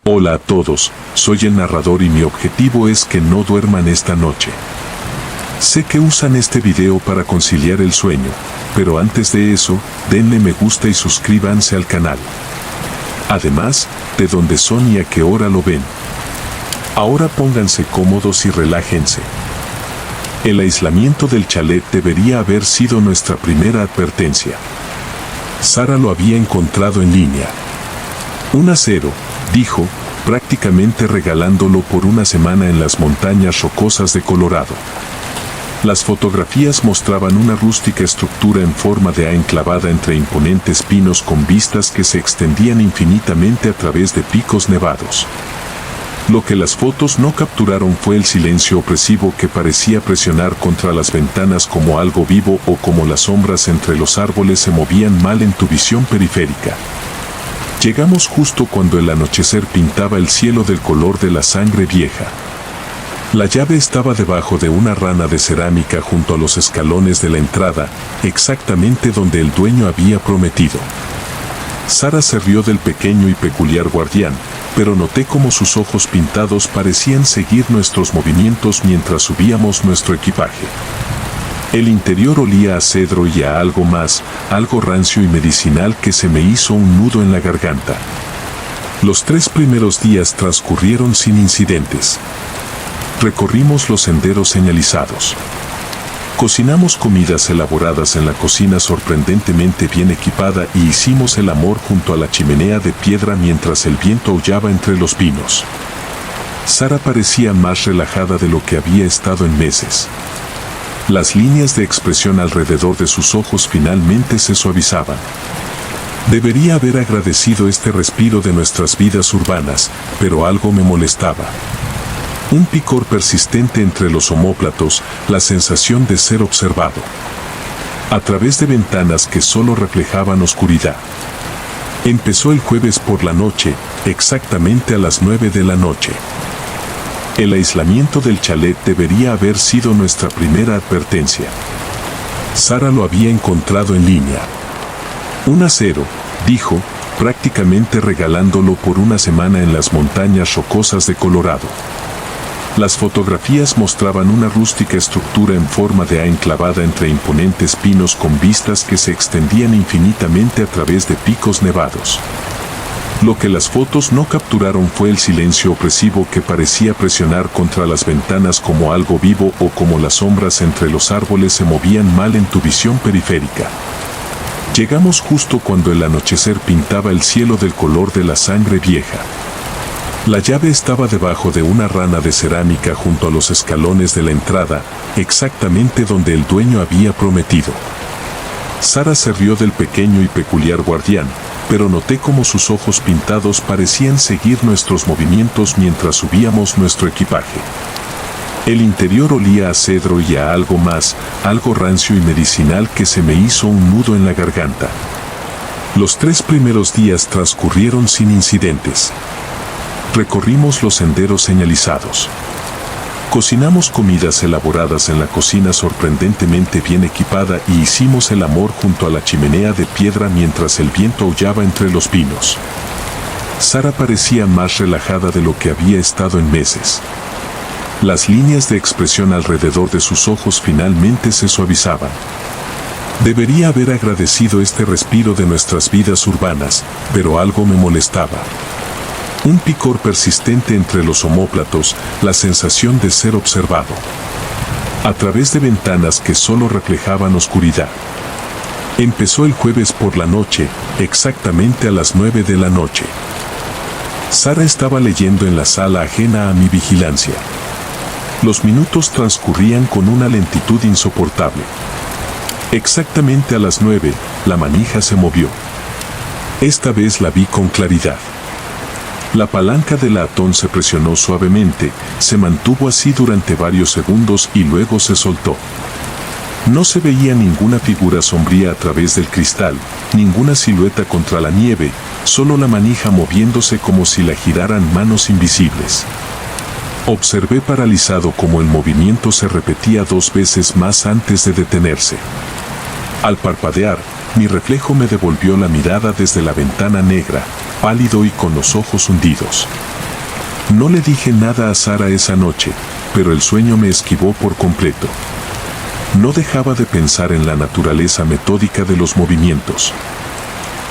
Hola a todos, soy el narrador y mi objetivo es que no duerman esta noche. Sé que usan este video para conciliar el sueño, pero antes de eso, denle me gusta y suscríbanse al canal. Además, de dónde son y a qué hora lo ven. Ahora pónganse cómodos y relájense. El aislamiento del chalet debería haber sido nuestra primera advertencia. Sara lo había encontrado en línea. Un acero, dijo, prácticamente regalándolo por una semana en las montañas rocosas de Colorado. Las fotografías mostraban una rústica estructura en forma de A enclavada entre imponentes pinos con vistas que se extendían infinitamente a través de picos nevados. Lo que las fotos no capturaron fue el silencio opresivo que parecía presionar contra las ventanas como algo vivo o como las sombras entre los árboles se movían mal en tu visión periférica. Llegamos justo cuando el anochecer pintaba el cielo del color de la sangre vieja. La llave estaba debajo de una rana de cerámica junto a los escalones de la entrada, exactamente donde el dueño había prometido. Sara se rió del pequeño y peculiar guardián, pero noté cómo sus ojos pintados parecían seguir nuestros movimientos mientras subíamos nuestro equipaje. El interior olía a cedro y a algo más, algo rancio y medicinal que se me hizo un nudo en la garganta. Los 3 primeros días transcurrieron sin incidentes. Recorrimos los senderos señalizados. Cocinamos comidas elaboradas en la cocina sorprendentemente bien equipada y hicimos el amor junto a la chimenea de piedra mientras el viento aullaba entre los pinos. Sara parecía más relajada de lo que había estado en meses. Las líneas de expresión alrededor de sus ojos finalmente se suavizaban. Debería haber agradecido este respiro de nuestras vidas urbanas, pero algo me molestaba. Un picor persistente entre los omóplatos, la sensación de ser observado. A través de ventanas que solo reflejaban oscuridad. Empezó el jueves por la noche, exactamente a las 9 de la noche. El aislamiento del chalet debería haber sido nuestra primera advertencia. Sara lo había encontrado en línea. Un acero, dijo, prácticamente regalándolo por una semana en las montañas rocosas de Colorado. Las fotografías mostraban una rústica estructura en forma de A enclavada entre imponentes pinos con vistas que se extendían infinitamente a través de picos nevados. Lo que las fotos no capturaron fue el silencio opresivo que parecía presionar contra las ventanas como algo vivo o como las sombras entre los árboles se movían mal en tu visión periférica. Llegamos justo cuando el anochecer pintaba el cielo del color de la sangre vieja. La llave estaba debajo de una rana de cerámica junto a los escalones de la entrada, exactamente donde el dueño había prometido. Sara se rió del pequeño y peculiar guardián, pero noté cómo sus ojos pintados parecían seguir nuestros movimientos mientras subíamos nuestro equipaje. El interior olía a cedro y a algo más, algo rancio y medicinal que se me hizo un nudo en la garganta. Los 3 primeros días transcurrieron sin incidentes. Recorrimos los senderos señalizados. Cocinamos comidas elaboradas en la cocina sorprendentemente bien equipada y hicimos el amor junto a la chimenea de piedra mientras el viento aullaba entre los pinos. Sara parecía más relajada de lo que había estado en meses. Las líneas de expresión alrededor de sus ojos finalmente se suavizaban. Debería haber agradecido este respiro de nuestras vidas urbanas, pero algo me molestaba. Un picor persistente entre los omóplatos, la sensación de ser observado. A través de ventanas que solo reflejaban oscuridad. Empezó el jueves por la noche, exactamente a las 9 de la noche. Sara estaba leyendo en la sala ajena a mi vigilancia. Los minutos transcurrían con una lentitud insoportable. Exactamente a las 9, la manija se movió. Esta vez la vi con claridad. La palanca del latón se presionó suavemente, se mantuvo así durante varios segundos y luego se soltó. No se veía ninguna figura sombría a través del cristal, ninguna silueta contra la nieve, solo la manija moviéndose como si la giraran manos invisibles. Observé paralizado cómo el movimiento se repetía 2 veces más antes de detenerse. Al parpadear, mi reflejo me devolvió la mirada desde la ventana negra, pálido y con los ojos hundidos. No le dije nada a Sara esa noche, pero el sueño me esquivó por completo. No dejaba de pensar en la naturaleza metódica de los movimientos.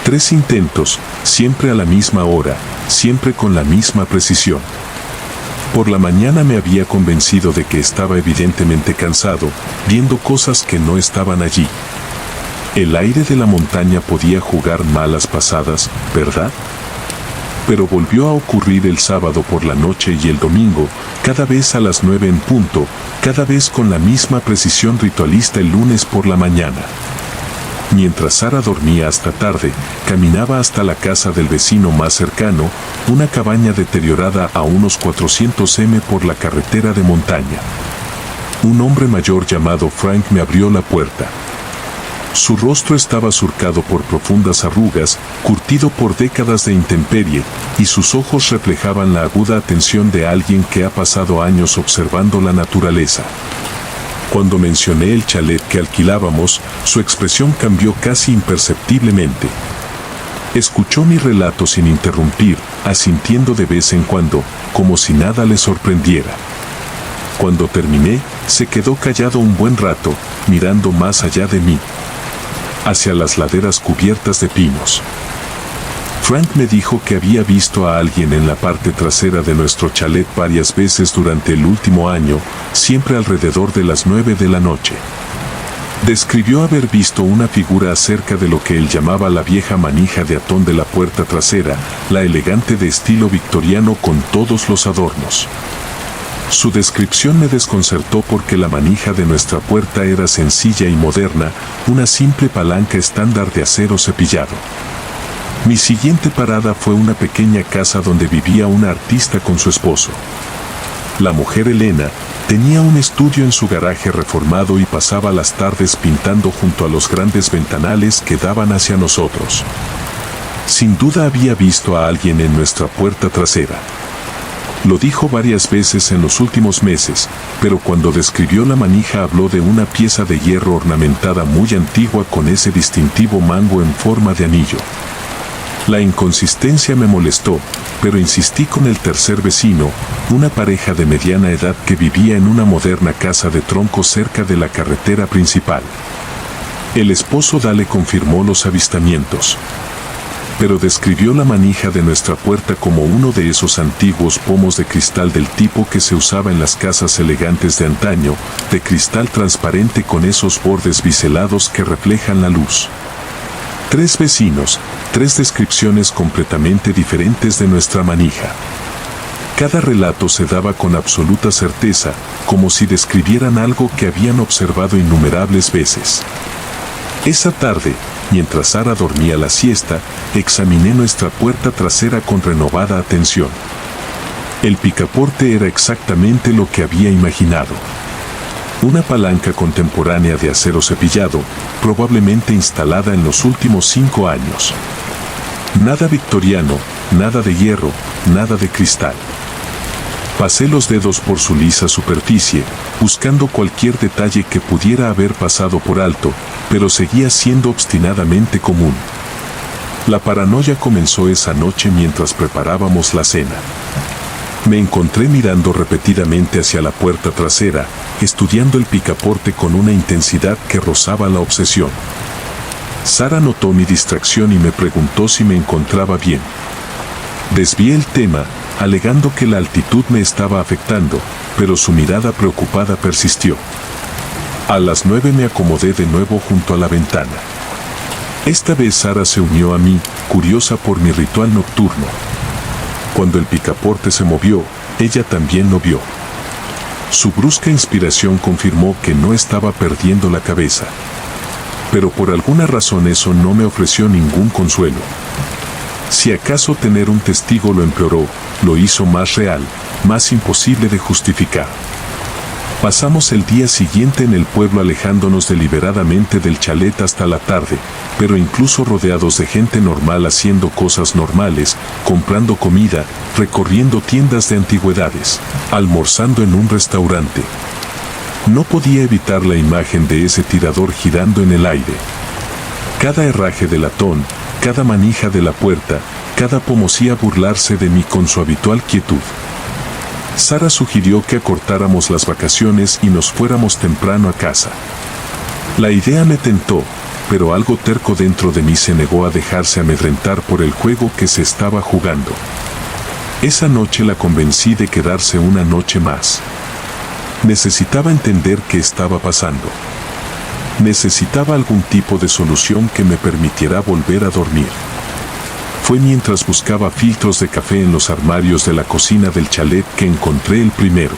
3 intentos, siempre a la misma hora, siempre con la misma precisión. Por la mañana me había convencido de que estaba evidentemente cansado, viendo cosas que no estaban allí. El aire de la montaña podía jugar malas pasadas, ¿verdad? Pero volvió a ocurrir el sábado por la noche y el domingo, cada vez a las 9 en punto, cada vez con la misma precisión ritualista el lunes por la mañana. Mientras Sara dormía hasta tarde, caminaba hasta la casa del vecino más cercano, una cabaña deteriorada a unos 400 m por la carretera de montaña. Un hombre mayor llamado Frank me abrió la puerta. Su rostro estaba surcado por profundas arrugas, curtido por décadas de intemperie, y sus ojos reflejaban la aguda atención de alguien que ha pasado años observando la naturaleza. Cuando mencioné el chalet que alquilábamos, su expresión cambió casi imperceptiblemente. Escuchó mi relato sin interrumpir, asintiendo de vez en cuando, como si nada le sorprendiera. Cuando terminé, se quedó callado un buen rato, mirando más allá de mí, hacia las laderas cubiertas de pinos. Frank me dijo que había visto a alguien en la parte trasera de nuestro chalet varias veces durante el último año, siempre alrededor de las 9 de la noche. Describió haber visto una figura acerca de lo que él llamaba la vieja manija de atón de la puerta trasera, la elegante de estilo victoriano con todos los adornos. Su descripción me desconcertó porque la manija de nuestra puerta era sencilla y moderna, una simple palanca estándar de acero cepillado. Mi siguiente parada fue una pequeña casa donde vivía una artista con su esposo. La mujer Elena tenía un estudio en su garaje reformado y pasaba las tardes pintando junto a los grandes ventanales que daban hacia nosotros. Sin duda había visto a alguien en nuestra puerta trasera. Lo dijo varias veces en los últimos meses, pero cuando describió la manija habló de una pieza de hierro ornamentada muy antigua con ese distintivo mango en forma de anillo. La inconsistencia me molestó, pero insistí con el tercer vecino, una pareja de mediana edad que vivía en una moderna casa de troncos cerca de la carretera principal. El esposo le confirmó los avistamientos, pero describió la manija de nuestra puerta como uno de esos antiguos pomos de cristal del tipo que se usaba en las casas elegantes de antaño, de cristal transparente con esos bordes biselados que reflejan la luz. 3 vecinos, 3 descripciones completamente diferentes de nuestra manija. Cada relato se daba con absoluta certeza, como si describieran algo que habían observado innumerables veces. Esa tarde, mientras Sara dormía la siesta, examiné nuestra puerta trasera con renovada atención. El picaporte era exactamente lo que había imaginado. Una palanca contemporánea de acero cepillado, probablemente instalada en los últimos 5 años. Nada victoriano, nada de hierro, nada de cristal. Pasé los dedos por su lisa superficie, buscando cualquier detalle que pudiera haber pasado por alto, pero seguía siendo obstinadamente común. La paranoia comenzó esa noche mientras preparábamos la cena. Me encontré mirando repetidamente hacia la puerta trasera, estudiando el picaporte con una intensidad que rozaba la obsesión. Sara notó mi distracción y me preguntó si me encontraba bien. Desvié el tema, alegando que la altitud me estaba afectando, pero su mirada preocupada persistió. A las 9 me acomodé de nuevo junto a la ventana. Esta vez Sara se unió a mí, curiosa por mi ritual nocturno. Cuando el picaporte se movió, ella también lo vio. Su brusca inspiración confirmó que no estaba perdiendo la cabeza. Pero por alguna razón eso no me ofreció ningún consuelo. Si acaso tener un testigo lo empeoró, lo hizo más real, más imposible de justificar. Pasamos el día siguiente en el pueblo alejándonos deliberadamente del chalet hasta la tarde, pero incluso rodeados de gente normal haciendo cosas normales, comprando comida, recorriendo tiendas de antigüedades, almorzando en un restaurante. No podía evitar la imagen de ese tirador girando en el aire. Cada herraje de latón, cada manija de la puerta, cada pomosía burlarse de mí con su habitual quietud. Sara sugirió que acortáramos las vacaciones y nos fuéramos temprano a casa. La idea me tentó, pero algo terco dentro de mí se negó a dejarse amedrentar por el juego que se estaba jugando. Esa noche la convencí de quedarse una noche más. Necesitaba entender qué estaba pasando. Necesitaba algún tipo de solución que me permitiera volver a dormir. Fue mientras buscaba filtros de café en los armarios de la cocina del chalet que encontré el primero.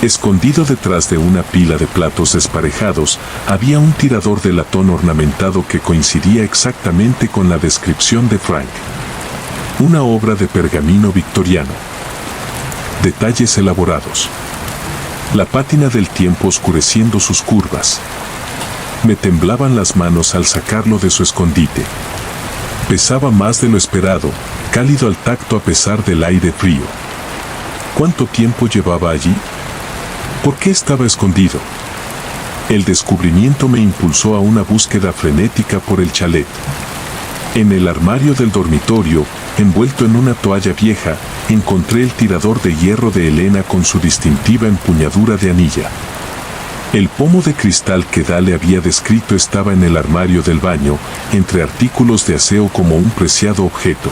Escondido detrás de una pila de platos desparejados, había un tirador de latón ornamentado que coincidía exactamente con la descripción de Frank. Una obra de pergamino victoriano. Detalles elaborados. La pátina del tiempo oscureciendo sus curvas. Me temblaban las manos al sacarlo de su escondite. Pesaba más de lo esperado, cálido al tacto a pesar del aire frío. ¿Cuánto tiempo llevaba allí? ¿Por qué estaba escondido? El descubrimiento me impulsó a una búsqueda frenética por el chalet. En el armario del dormitorio, envuelto en una toalla vieja, encontré el tirador de hierro de Elena con su distintiva empuñadura de anilla. El pomo de cristal que Dale había descrito estaba en el armario del baño, entre artículos de aseo como un preciado objeto.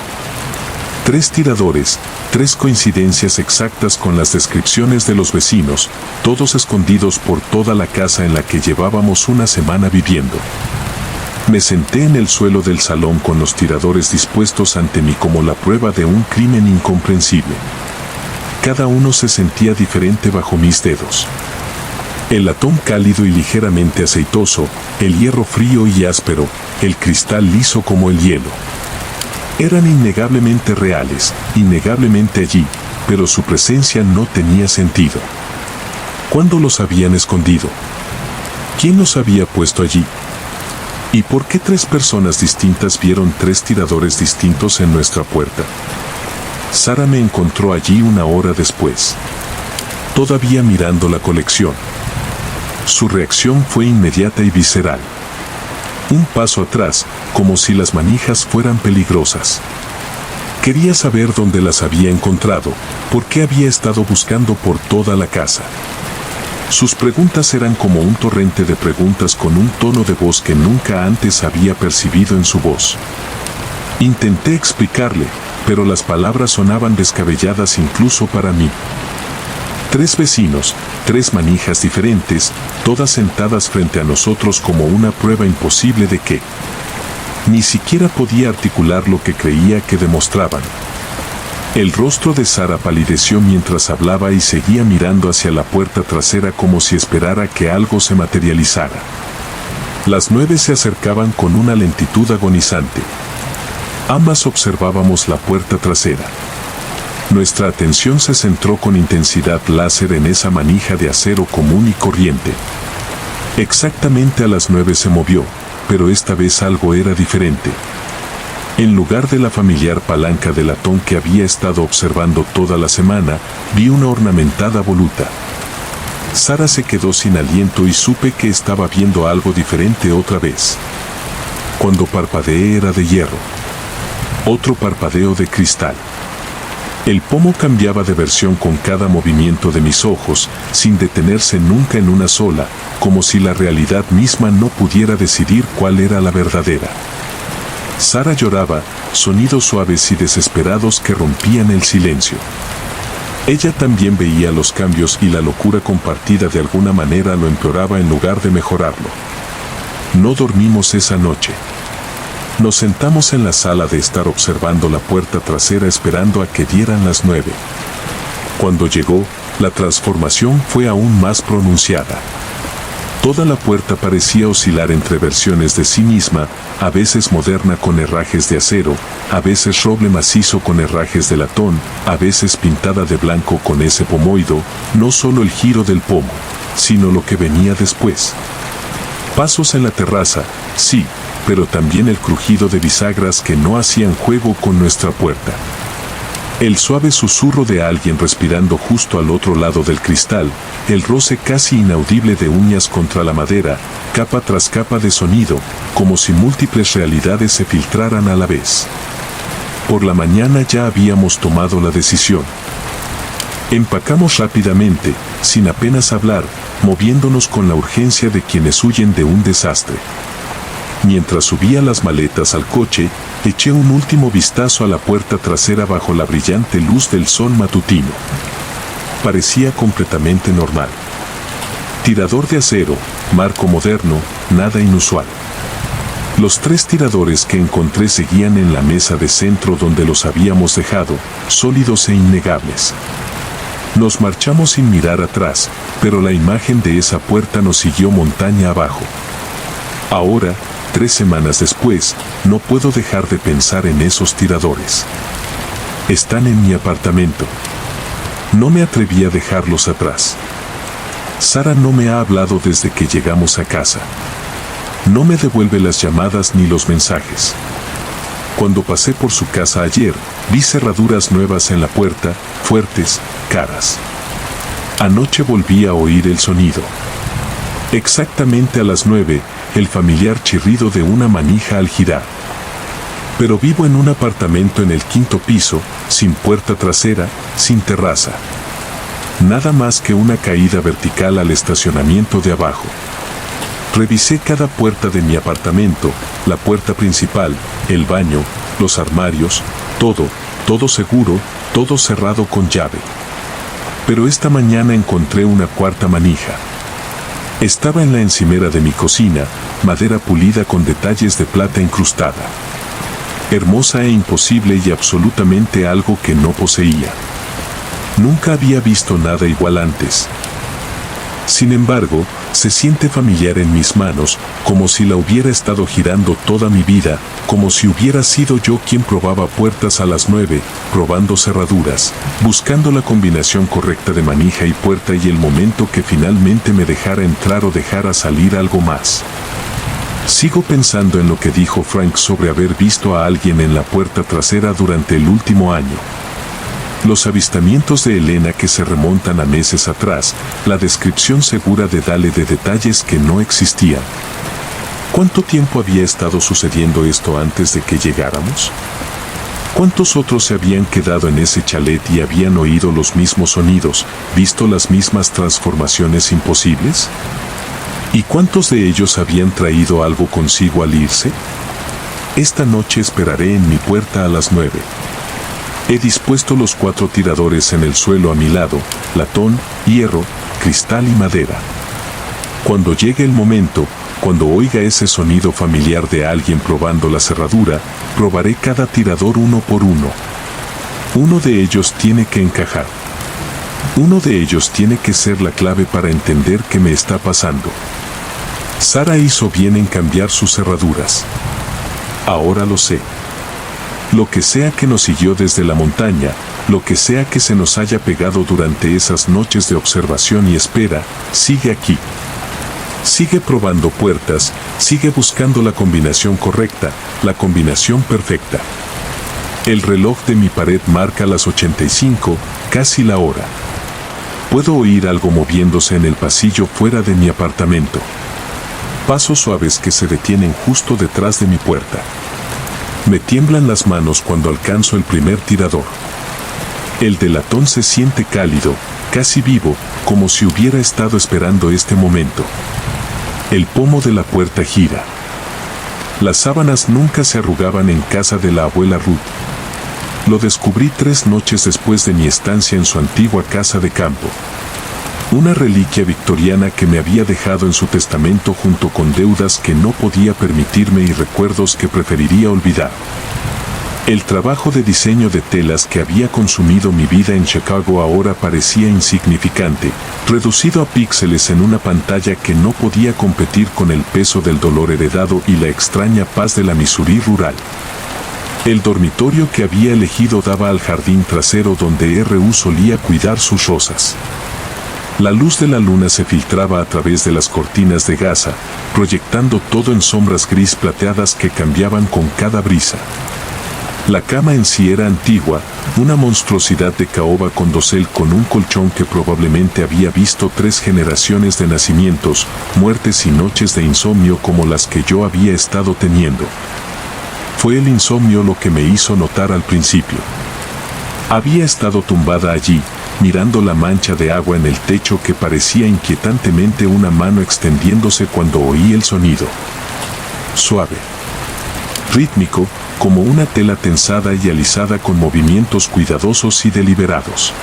3 tiradores, 3 coincidencias exactas con las descripciones de los vecinos, todos escondidos por toda la casa en la que llevábamos una semana viviendo. Me senté en el suelo del salón con los tiradores dispuestos ante mí como la prueba de un crimen incomprensible. Cada uno se sentía diferente bajo mis dedos. El latón cálido y ligeramente aceitoso, el hierro frío y áspero, el cristal liso como el hielo. Eran innegablemente reales, innegablemente allí, pero su presencia no tenía sentido. ¿Cuándo los habían escondido? ¿Quién los había puesto allí? ¿Y por qué 3 personas distintas vieron 3 tiradores distintos en nuestra puerta? Sara me encontró allí una hora después. Todavía mirando la colección. Su reacción fue inmediata y visceral. Un paso atrás, como si las manijas fueran peligrosas. Quería saber dónde las había encontrado, por qué había estado buscando por toda la casa. Sus preguntas eran como un torrente de preguntas con un tono de voz que nunca antes había percibido en su voz. Intenté explicarle, pero las palabras sonaban descabelladas incluso para mí. 3 vecinos, 3 manijas diferentes, todas sentadas frente a nosotros como una prueba imposible de que ni siquiera podía articular lo que creía que demostraban. El rostro de Sara palideció mientras hablaba y seguía mirando hacia la puerta trasera como si esperara que algo se materializara. Las 9 se acercaban con una lentitud agonizante. Ambas observábamos la puerta trasera. Nuestra atención se centró con intensidad láser en esa manija de acero común y corriente. Exactamente a las 9 se movió, pero esta vez algo era diferente. En lugar de la familiar palanca de latón que había estado observando toda la semana, vi una ornamentada voluta. Sara se quedó sin aliento y supe que estaba viendo algo diferente otra vez. Cuando parpadeé era de hierro. Otro parpadeo de cristal. El pomo cambiaba de versión con cada movimiento de mis ojos, sin detenerse nunca en una sola, como si la realidad misma no pudiera decidir cuál era la verdadera. Sara lloraba, sonidos suaves y desesperados que rompían el silencio. Ella también veía los cambios y la locura compartida de alguna manera lo empeoraba en lugar de mejorarlo. No dormimos esa noche. Nos sentamos en la sala de estar observando la puerta trasera esperando a que dieran las 9. Cuando llegó, la transformación fue aún más pronunciada. Toda la puerta parecía oscilar entre versiones de sí misma, a veces moderna con herrajes de acero, a veces roble macizo con herrajes de latón, a veces pintada de blanco con ese pomoido, no solo el giro del pomo, sino lo que venía después. Pasos en la terraza, sí, pero también el crujido de bisagras que no hacían juego con nuestra puerta. El suave susurro de alguien respirando justo al otro lado del cristal, el roce casi inaudible de uñas contra la madera, capa tras capa de sonido, como si múltiples realidades se filtraran a la vez. Por la mañana ya habíamos tomado la decisión. Empacamos rápidamente, sin apenas hablar, moviéndonos con la urgencia de quienes huyen de un desastre. Mientras subía las maletas al coche, eché un último vistazo a la puerta trasera bajo la brillante luz del sol matutino. Parecía completamente normal. Tirador de acero, marco moderno, nada inusual. Los 3 tiradores que encontré seguían en la mesa de centro donde los habíamos dejado, sólidos e innegables. Nos marchamos sin mirar atrás, pero la imagen de esa puerta nos siguió montaña abajo. Ahora, 3 semanas después, no puedo dejar de pensar en esos tiradores. Están en mi apartamento. No me atreví a dejarlos atrás. Sara no me ha hablado desde que llegamos a casa. No me devuelve las llamadas ni los mensajes. Cuando pasé por su casa ayer, vi cerraduras nuevas en la puerta, fuertes, caras. Anoche volví a oír el sonido. Exactamente a las 9, el familiar chirrido de una manija al girar. Pero vivo en un apartamento en el 5º piso, sin puerta trasera, sin terraza. Nada más que una caída vertical al estacionamiento de abajo. Revisé cada puerta de mi apartamento, la puerta principal, el baño, los armarios, todo seguro, todo cerrado con llave. Pero esta mañana encontré una 4ª manija. Estaba en la encimera de mi cocina, madera pulida con detalles de plata incrustada. Hermosa e imposible y absolutamente algo que no poseía. Nunca había visto nada igual antes. Sin embargo, se siente familiar en mis manos, como si la hubiera estado girando toda mi vida, como si hubiera sido yo quien probaba puertas a las 9, probando cerraduras, buscando la combinación correcta de manija y puerta y el momento que finalmente me dejara entrar o dejara salir algo más. Sigo pensando en lo que dijo Frank sobre haber visto a alguien en la puerta trasera durante el último año. Los avistamientos de Elena que se remontan a meses atrás, la descripción segura de Dale de detalles que no existían. ¿Cuánto tiempo había estado sucediendo esto antes de que llegáramos? ¿Cuántos otros se habían quedado en ese chalet y habían oído los mismos sonidos, visto las mismas transformaciones imposibles? ¿Y cuántos de ellos habían traído algo consigo al irse? Esta noche esperaré en mi puerta a las 9. He dispuesto los 4 tiradores en el suelo a mi lado, latón, hierro, cristal y madera. Cuando llegue el momento, cuando oiga ese sonido familiar de alguien probando la cerradura, probaré cada tirador uno por uno. Uno de ellos tiene que encajar. Uno de ellos tiene que ser la clave para entender qué me está pasando. Sara hizo bien en cambiar sus cerraduras. Ahora lo sé. Lo que sea que nos siguió desde la montaña, lo que sea que se nos haya pegado durante esas noches de observación y espera, sigue aquí. Sigue probando puertas, sigue buscando la combinación correcta, la combinación perfecta. El reloj de mi pared marca las 85, casi la hora. Puedo oír algo moviéndose en el pasillo fuera de mi apartamento. Pasos suaves que se detienen justo detrás de mi puerta. Me tiemblan las manos cuando alcanzo el primer tirador. El de latón se siente cálido, casi vivo, como si hubiera estado esperando este momento. El pomo de la puerta gira. Las sábanas nunca se arrugaban en casa de la abuela Ruth. Lo descubrí 3 noches después de mi estancia en su antigua casa de campo. Una reliquia victoriana que me había dejado en su testamento junto con deudas que no podía permitirme y recuerdos que preferiría olvidar. El trabajo de diseño de telas que había consumido mi vida en Chicago ahora parecía insignificante, reducido a píxeles en una pantalla que no podía competir con el peso del dolor heredado y la extraña paz de la Missouri rural. El dormitorio que había elegido daba al jardín trasero donde R.U. solía cuidar sus rosas. La luz de la luna se filtraba a través de las cortinas de gasa, proyectando todo en sombras gris plateadas que cambiaban con cada brisa. La cama en sí era antigua, una monstruosidad de caoba con dosel con un colchón que probablemente había visto 3 generaciones de nacimientos, muertes y noches de insomnio como las que yo había estado teniendo. Fue el insomnio lo que me hizo notar al principio. Había estado tumbada allí, mirando la mancha de agua en el techo que parecía inquietantemente una mano extendiéndose cuando oí el sonido. Suave, rítmico, como una tela tensada y alisada con movimientos cuidadosos y deliberados.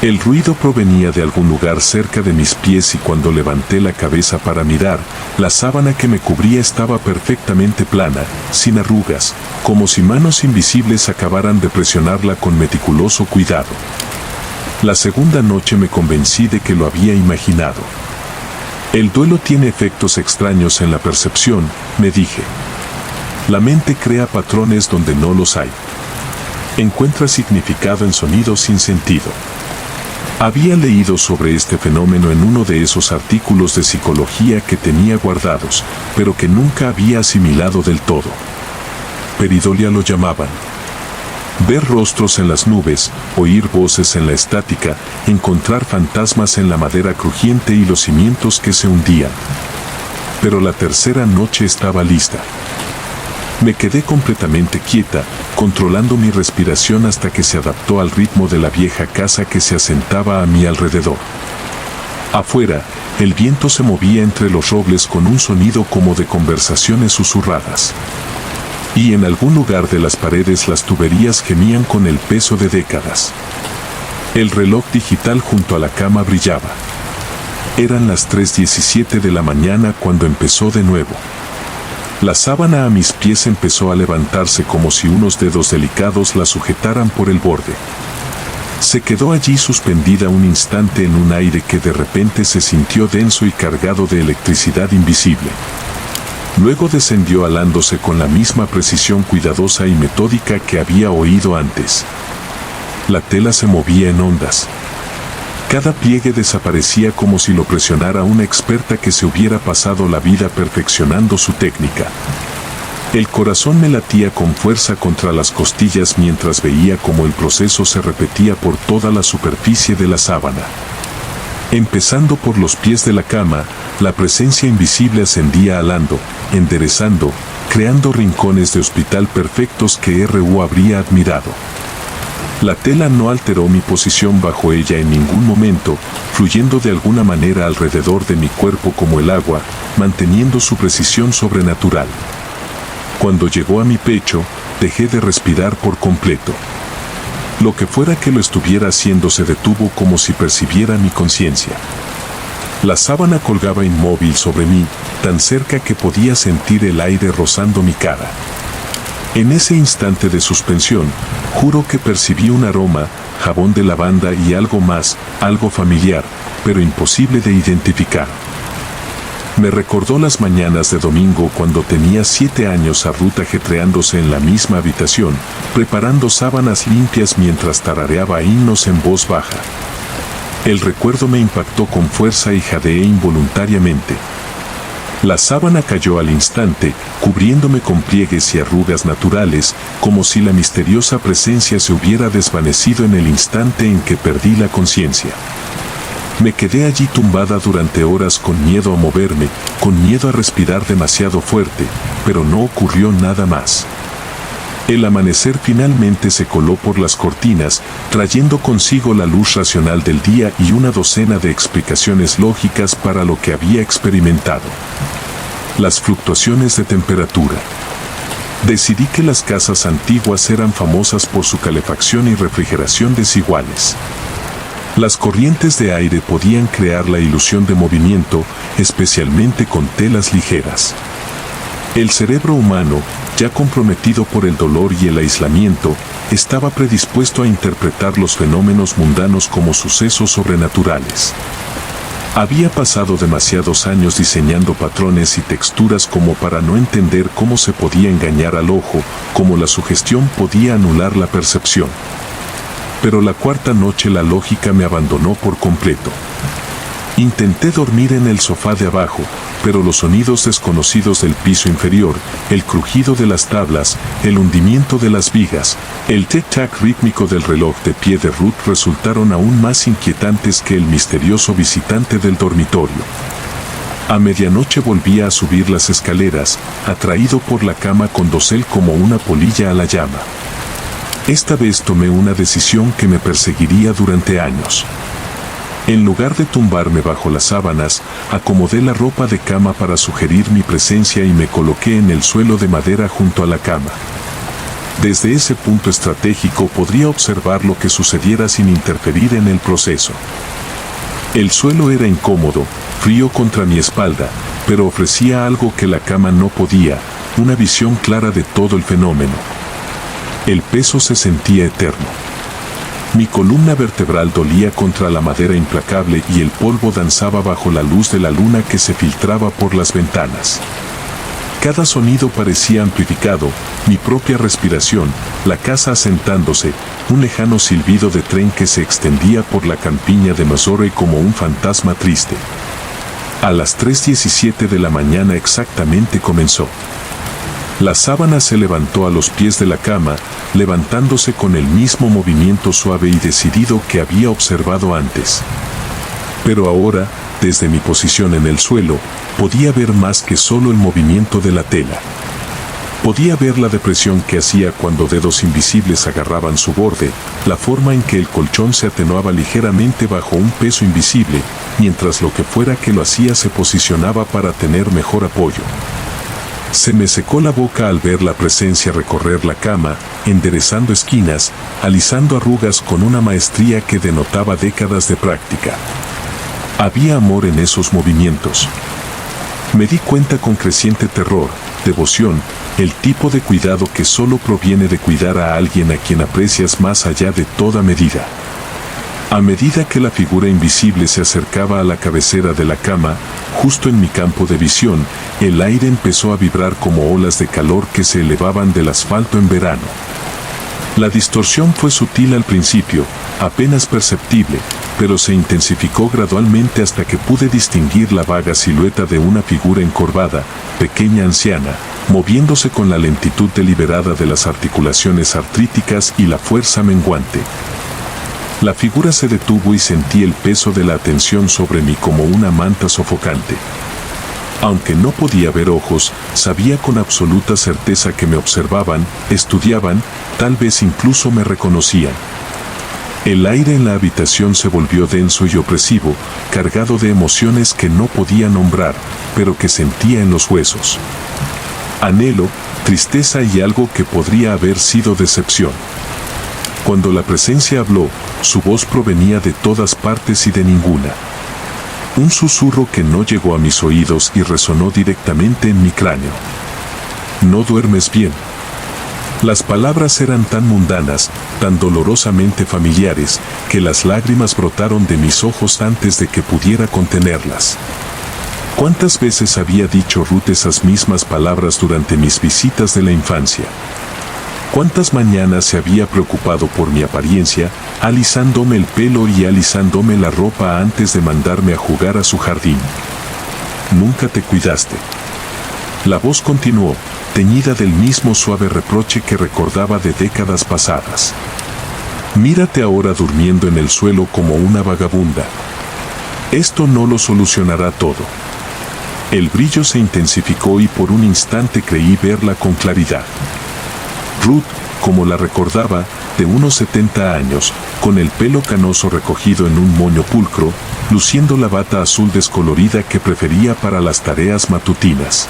El ruido provenía de algún lugar cerca de mis pies y cuando levanté la cabeza para mirar, la sábana que me cubría estaba perfectamente plana, sin arrugas, como si manos invisibles acabaran de presionarla con meticuloso cuidado. La segunda noche me convencí de que lo había imaginado. El duelo tiene efectos extraños en la percepción, me dije. La mente crea patrones donde no los hay. Encuentra significado en sonidos sin sentido. Había leído sobre este fenómeno en uno de esos artículos de psicología que tenía guardados, pero que nunca había asimilado del todo. Peridolia lo llamaban. Ver rostros en las nubes, oír voces en la estática, encontrar fantasmas en la madera crujiente y los cimientos que se hundían. Pero la tercera noche estaba lista. Me quedé completamente quieta, controlando mi respiración hasta que se adaptó al ritmo de la vieja casa que se asentaba a mi alrededor. Afuera, el viento se movía entre los robles con un sonido como de conversaciones susurradas. Y en algún lugar de las paredes las tuberías gemían con el peso de décadas. El reloj digital junto a la cama brillaba. Eran las 3:17 de la mañana cuando empezó de nuevo. La sábana a mis pies empezó a levantarse como si unos dedos delicados la sujetaran por el borde. Se quedó allí suspendida un instante en un aire que de repente se sintió denso y cargado de electricidad invisible. Luego descendió alándose con la misma precisión cuidadosa y metódica que había oído antes. La tela se movía en ondas. Cada pliegue desaparecía como si lo presionara una experta que se hubiera pasado la vida perfeccionando su técnica. El corazón me latía con fuerza contra las costillas mientras veía cómo el proceso se repetía por toda la superficie de la sábana. Empezando por los pies de la cama, la presencia invisible ascendía alando, enderezando, creando rincones de hospital perfectos que R.U. habría admirado. La tela no alteró mi posición bajo ella en ningún momento, fluyendo de alguna manera alrededor de mi cuerpo como el agua, manteniendo su precisión sobrenatural. Cuando llegó a mi pecho, dejé de respirar por completo. Lo que fuera que lo estuviera haciendo se detuvo como si percibiera mi conciencia. La sábana colgaba inmóvil sobre mí, tan cerca que podía sentir el aire rozando mi cara. En ese instante de suspensión, juro que percibí un aroma, jabón de lavanda y algo más, algo familiar, pero imposible de identificar. Me recordó las mañanas de domingo cuando tenía 7 años a Ruth ajetreándose en la misma habitación, preparando sábanas limpias mientras tarareaba himnos en voz baja. El recuerdo me impactó con fuerza y jadeé involuntariamente. La sábana cayó al instante, cubriéndome con pliegues y arrugas naturales, como si la misteriosa presencia se hubiera desvanecido en el instante en que perdí la conciencia. Me quedé allí tumbada durante horas con miedo a moverme, con miedo a respirar demasiado fuerte, pero no ocurrió nada más. El amanecer finalmente se coló por las cortinas, trayendo consigo la luz racional del día y una docena de explicaciones lógicas para lo que había experimentado. Las fluctuaciones de temperatura. Decidí que las casas antiguas eran famosas por su calefacción y refrigeración desiguales. Las corrientes de aire podían crear la ilusión de movimiento, especialmente con telas ligeras. El cerebro humano, ya comprometido por el dolor y el aislamiento, estaba predispuesto a interpretar los fenómenos mundanos como sucesos sobrenaturales. Había pasado demasiados años diseñando patrones y texturas como para no entender cómo se podía engañar al ojo, cómo la sugestión podía anular la percepción. Pero la cuarta noche la lógica me abandonó por completo. Intenté dormir en el sofá de abajo, pero los sonidos desconocidos del piso inferior, el crujido de las tablas, el hundimiento de las vigas, el tic-tac rítmico del reloj de pie de Ruth resultaron aún más inquietantes que el misterioso visitante del dormitorio. A medianoche volvía a subir las escaleras, atraído por la cama con dosel como una polilla a la llama. Esta vez tomé una decisión que me perseguiría durante años. En lugar de tumbarme bajo las sábanas, acomodé la ropa de cama para sugerir mi presencia y me coloqué en el suelo de madera junto a la cama. Desde ese punto estratégico podría observar lo que sucediera sin interferir en el proceso. El suelo era incómodo, frío contra mi espalda, pero ofrecía algo que la cama no podía, una visión clara de todo el fenómeno. El peso se sentía eterno. Mi columna vertebral dolía contra la madera implacable y el polvo danzaba bajo la luz de la luna que se filtraba por las ventanas. Cada sonido parecía amplificado, mi propia respiración, la casa asentándose, un lejano silbido de tren que se extendía por la campiña de Missouri como un fantasma triste. A las 3:17 de la mañana exactamente comenzó. La sábana se levantó a los pies de la cama, levantándose con el mismo movimiento suave y decidido que había observado antes. Pero ahora, desde mi posición en el suelo, podía ver más que solo el movimiento de la tela. Podía ver la depresión que hacía cuando dedos invisibles agarraban su borde, la forma en que el colchón se atenuaba ligeramente bajo un peso invisible, mientras lo que fuera que lo hacía se posicionaba para tener mejor apoyo. Se me secó la boca al ver la presencia recorrer la cama, enderezando esquinas, alisando arrugas con una maestría que denotaba décadas de práctica. Había amor en esos movimientos. Me di cuenta con creciente terror, devoción, el tipo de cuidado que solo proviene de cuidar a alguien a quien aprecias más allá de toda medida. A medida que la figura invisible se acercaba a la cabecera de la cama, justo en mi campo de visión, el aire empezó a vibrar como olas de calor que se elevaban del asfalto en verano. La distorsión fue sutil al principio, apenas perceptible, pero se intensificó gradualmente hasta que pude distinguir la vaga silueta de una figura encorvada, pequeña anciana, moviéndose con la lentitud deliberada de las articulaciones artríticas y la fuerza menguante. La figura se detuvo y sentí el peso de la atención sobre mí como una manta sofocante. Aunque no podía ver ojos, sabía con absoluta certeza que me observaban, estudiaban, tal vez incluso me reconocían. El aire en la habitación se volvió denso y opresivo, cargado de emociones que no podía nombrar, pero que sentía en los huesos. Anhelo, tristeza y algo que podría haber sido decepción. Cuando la presencia habló, su voz provenía de todas partes y de ninguna. Un susurro que no llegó a mis oídos y resonó directamente en mi cráneo. ¿No duermes bien? Las palabras eran tan mundanas, tan dolorosamente familiares, que las lágrimas brotaron de mis ojos antes de que pudiera contenerlas. ¿Cuántas veces había dicho Ruth esas mismas palabras durante mis visitas de la infancia? ¿Cuántas mañanas se había preocupado por mi apariencia, alisándome el pelo y alisándome la ropa antes de mandarme a jugar a su jardín? Nunca te cuidaste. La voz continuó, teñida del mismo suave reproche que recordaba de décadas pasadas. Mírate ahora durmiendo en el suelo como una vagabunda. Esto no lo solucionará todo. El brillo se intensificó y por un instante creí verla con claridad. Ruth, como la recordaba, de unos 70 años, con el pelo canoso recogido en un moño pulcro, luciendo la bata azul descolorida que prefería para las tareas matutinas.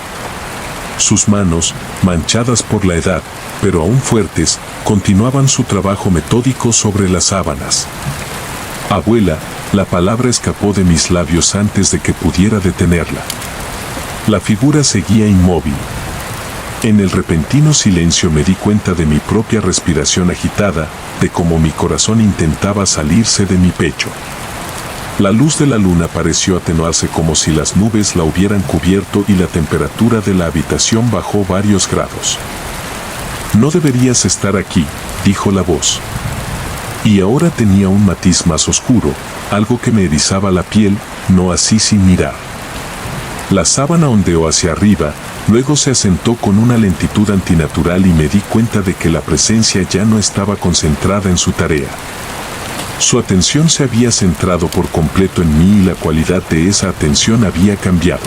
Sus manos, manchadas por la edad, pero aún fuertes, continuaban su trabajo metódico sobre las sábanas. Abuela, la palabra escapó de mis labios antes de que pudiera detenerla. La figura seguía inmóvil. En el repentino silencio me di cuenta de mi propia respiración agitada, de cómo mi corazón intentaba salirse de mi pecho. La luz de la luna pareció atenuarse como si las nubes la hubieran cubierto y la temperatura de la habitación bajó varios grados. No deberías estar aquí, dijo la voz. Y ahora tenía un matiz más oscuro, algo que me erizaba la piel, no así sin mirar. La sábana ondeó hacia arriba, luego se asentó con una lentitud antinatural y me di cuenta de que la presencia ya no estaba concentrada en su tarea. Su atención se había centrado por completo en mí y la cualidad de esa atención había cambiado.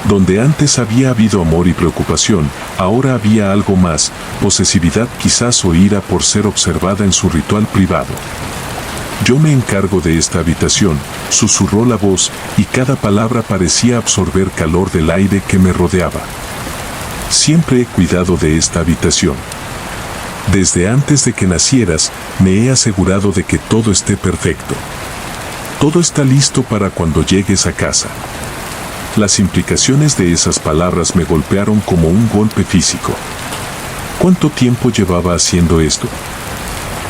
Donde antes había habido amor y preocupación, ahora había algo más, posesividad quizás o ira por ser observada en su ritual privado. Yo me encargo de esta habitación, susurró la voz, y cada palabra parecía absorber calor del aire que me rodeaba. Siempre he cuidado de esta habitación. Desde antes de que nacieras, me he asegurado de que todo esté perfecto. Todo está listo para cuando llegues a casa. Las implicaciones de esas palabras me golpearon como un golpe físico. ¿Cuánto tiempo llevaba haciendo esto?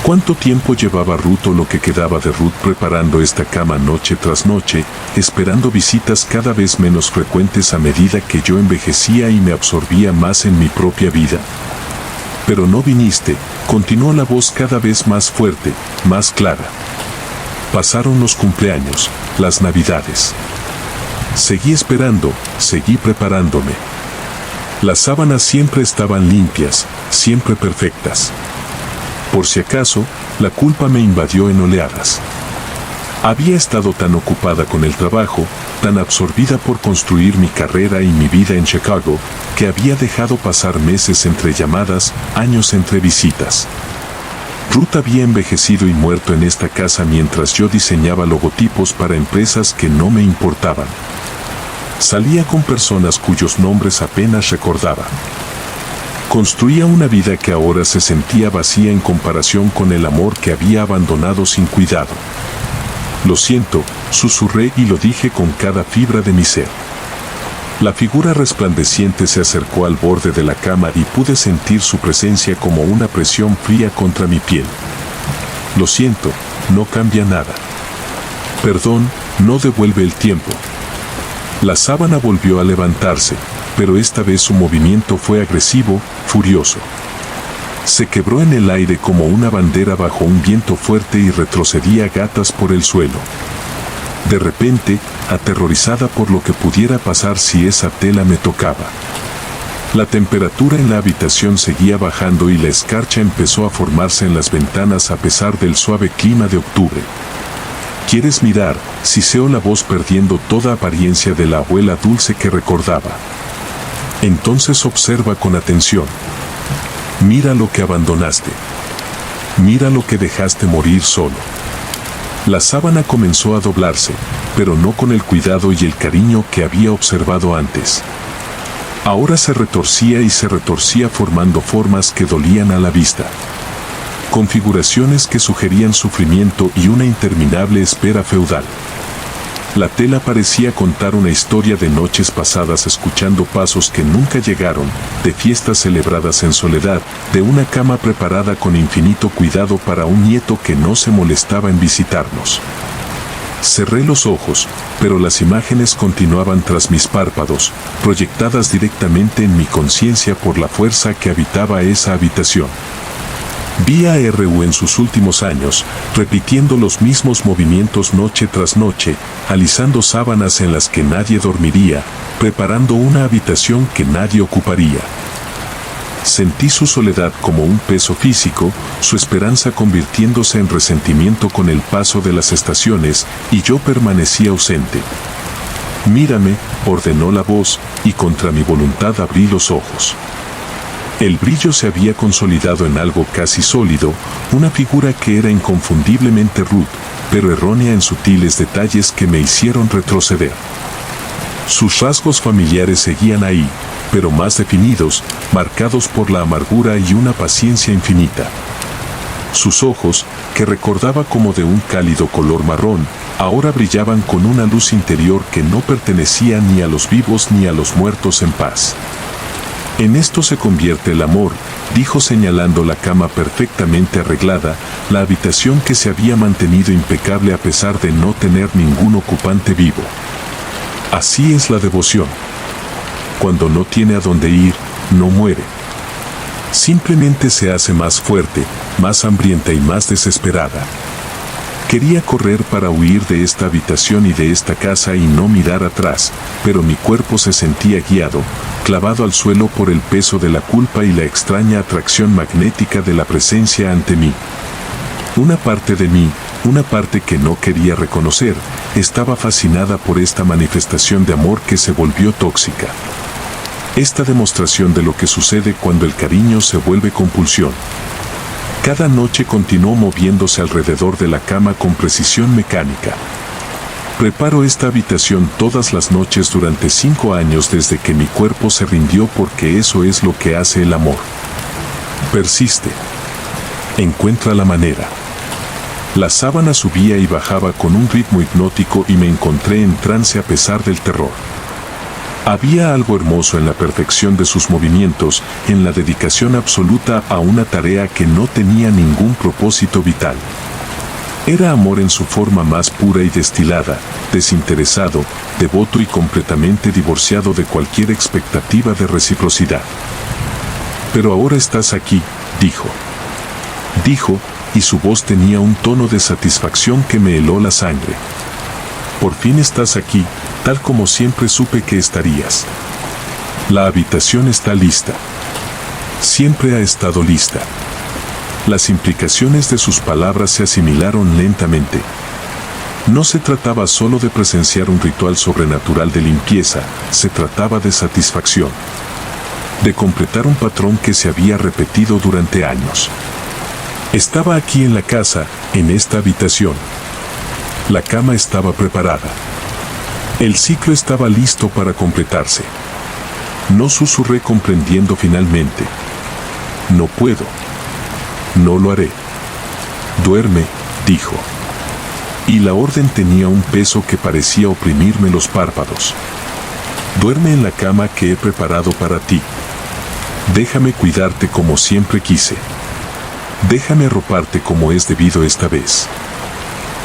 ¿Cuánto tiempo llevaba Ruth o lo que quedaba de Ruth preparando esta cama noche tras noche, esperando visitas cada vez menos frecuentes a medida que yo envejecía y me absorbía más en mi propia vida? Pero no viniste, continuó la voz cada vez más fuerte, más clara. Pasaron los cumpleaños, las navidades. Seguí esperando, seguí preparándome. Las sábanas siempre estaban limpias, siempre perfectas. Por si acaso, la culpa me invadió en oleadas. Había estado tan ocupada con el trabajo, tan absorbida por construir mi carrera y mi vida en Chicago, que había dejado pasar meses entre llamadas, años entre visitas. Ruth había envejecido y muerto en esta casa mientras yo diseñaba logotipos para empresas que no me importaban. Salía con personas cuyos nombres apenas recordaba. Construía una vida que ahora se sentía vacía en comparación con el amor que había abandonado sin cuidado. Lo siento, susurré y lo dije con cada fibra de mi ser. La figura resplandeciente se acercó al borde de la cama y pude sentir su presencia como una presión fría contra mi piel. Lo siento, no cambia nada. Perdón, no devuelve el tiempo. La sábana volvió a levantarse, pero esta vez su movimiento fue agresivo, furioso. Se quebró en el aire como una bandera bajo un viento fuerte y retrocedía gatas por el suelo. De repente, aterrorizada por lo que pudiera pasar si esa tela me tocaba. La temperatura en la habitación seguía bajando y la escarcha empezó a formarse en las ventanas a pesar del suave clima de octubre. ¿Quieres mirar?, siseó la voz perdiendo toda apariencia de la abuela dulce que recordaba. Entonces observa con atención. Mira lo que abandonaste. Mira lo que dejaste morir solo. La sábana comenzó a doblarse, pero no con el cuidado y el cariño que había observado antes. Ahora se retorcía y se retorcía formando formas que dolían a la vista. Configuraciones que sugerían sufrimiento y una interminable espera feudal. La tela parecía contar una historia de noches pasadas escuchando pasos que nunca llegaron, de fiestas celebradas en soledad, de una cama preparada con infinito cuidado para un nieto que no se molestaba en visitarnos. Cerré los ojos, pero las imágenes continuaban tras mis párpados, proyectadas directamente en mi conciencia por la fuerza que habitaba esa habitación. Vi a R.U. en sus últimos años, repitiendo los mismos movimientos noche tras noche, alisando sábanas en las que nadie dormiría, preparando una habitación que nadie ocuparía. Sentí su soledad como un peso físico, su esperanza convirtiéndose en resentimiento con el paso de las estaciones, y yo permanecía ausente. Mírame, ordenó la voz, y contra mi voluntad abrí los ojos. El brillo se había consolidado en algo casi sólido, una figura que era inconfundiblemente Ruth, pero errónea en sutiles detalles que me hicieron retroceder. Sus rasgos familiares seguían ahí, pero más definidos, marcados por la amargura y una paciencia infinita. Sus ojos, que recordaba como de un cálido color marrón, ahora brillaban con una luz interior que no pertenecía ni a los vivos ni a los muertos en paz. En esto se convierte el amor, dijo señalando la cama perfectamente arreglada, la habitación que se había mantenido impecable a pesar de no tener ningún ocupante vivo. Así es la devoción. Cuando no tiene a dónde ir, no muere. Simplemente se hace más fuerte, más hambrienta y más desesperada. Quería correr para huir de esta habitación y de esta casa y no mirar atrás, pero mi cuerpo se sentía guiado, clavado al suelo por el peso de la culpa y la extraña atracción magnética de la presencia ante mí. Una parte de mí, Una parte que no quería reconocer estaba fascinada por esta manifestación de amor que se volvió tóxica. Esta demostración de lo que sucede cuando el cariño se vuelve compulsión. Cada noche continuó moviéndose alrededor de la cama con precisión mecánica. Preparo esta habitación todas las noches durante 5 años desde que mi cuerpo se rindió porque eso es lo que hace el amor. Persiste. Encuentra la manera. La sábana subía y bajaba con un ritmo hipnótico y me encontré en trance a pesar del terror. Había algo hermoso en la perfección de sus movimientos, en la dedicación absoluta a una tarea que no tenía ningún propósito vital. Era amor en su forma más pura y destilada, desinteresado, devoto y completamente divorciado de cualquier expectativa de reciprocidad. Pero ahora estás aquí, dijo. Dijo, y su voz tenía un tono de satisfacción que me heló la sangre. Por fin estás aquí, tal como siempre supe que estarías. La habitación está lista. Siempre ha estado lista. Las implicaciones de sus palabras se asimilaron lentamente. No se trataba solo de presenciar un ritual sobrenatural de limpieza, se trataba de satisfacción. De completar un patrón que se había repetido durante años. Estaba aquí en la casa, en esta habitación. La cama estaba preparada. El ciclo estaba listo para completarse. No susurré comprendiendo finalmente. No puedo. No lo haré. Duerme, dijo. Y la orden tenía un peso que parecía oprimirme los párpados. Duerme en la cama que he preparado para ti. Déjame cuidarte como siempre quise. Déjame arroparte como es debido esta vez.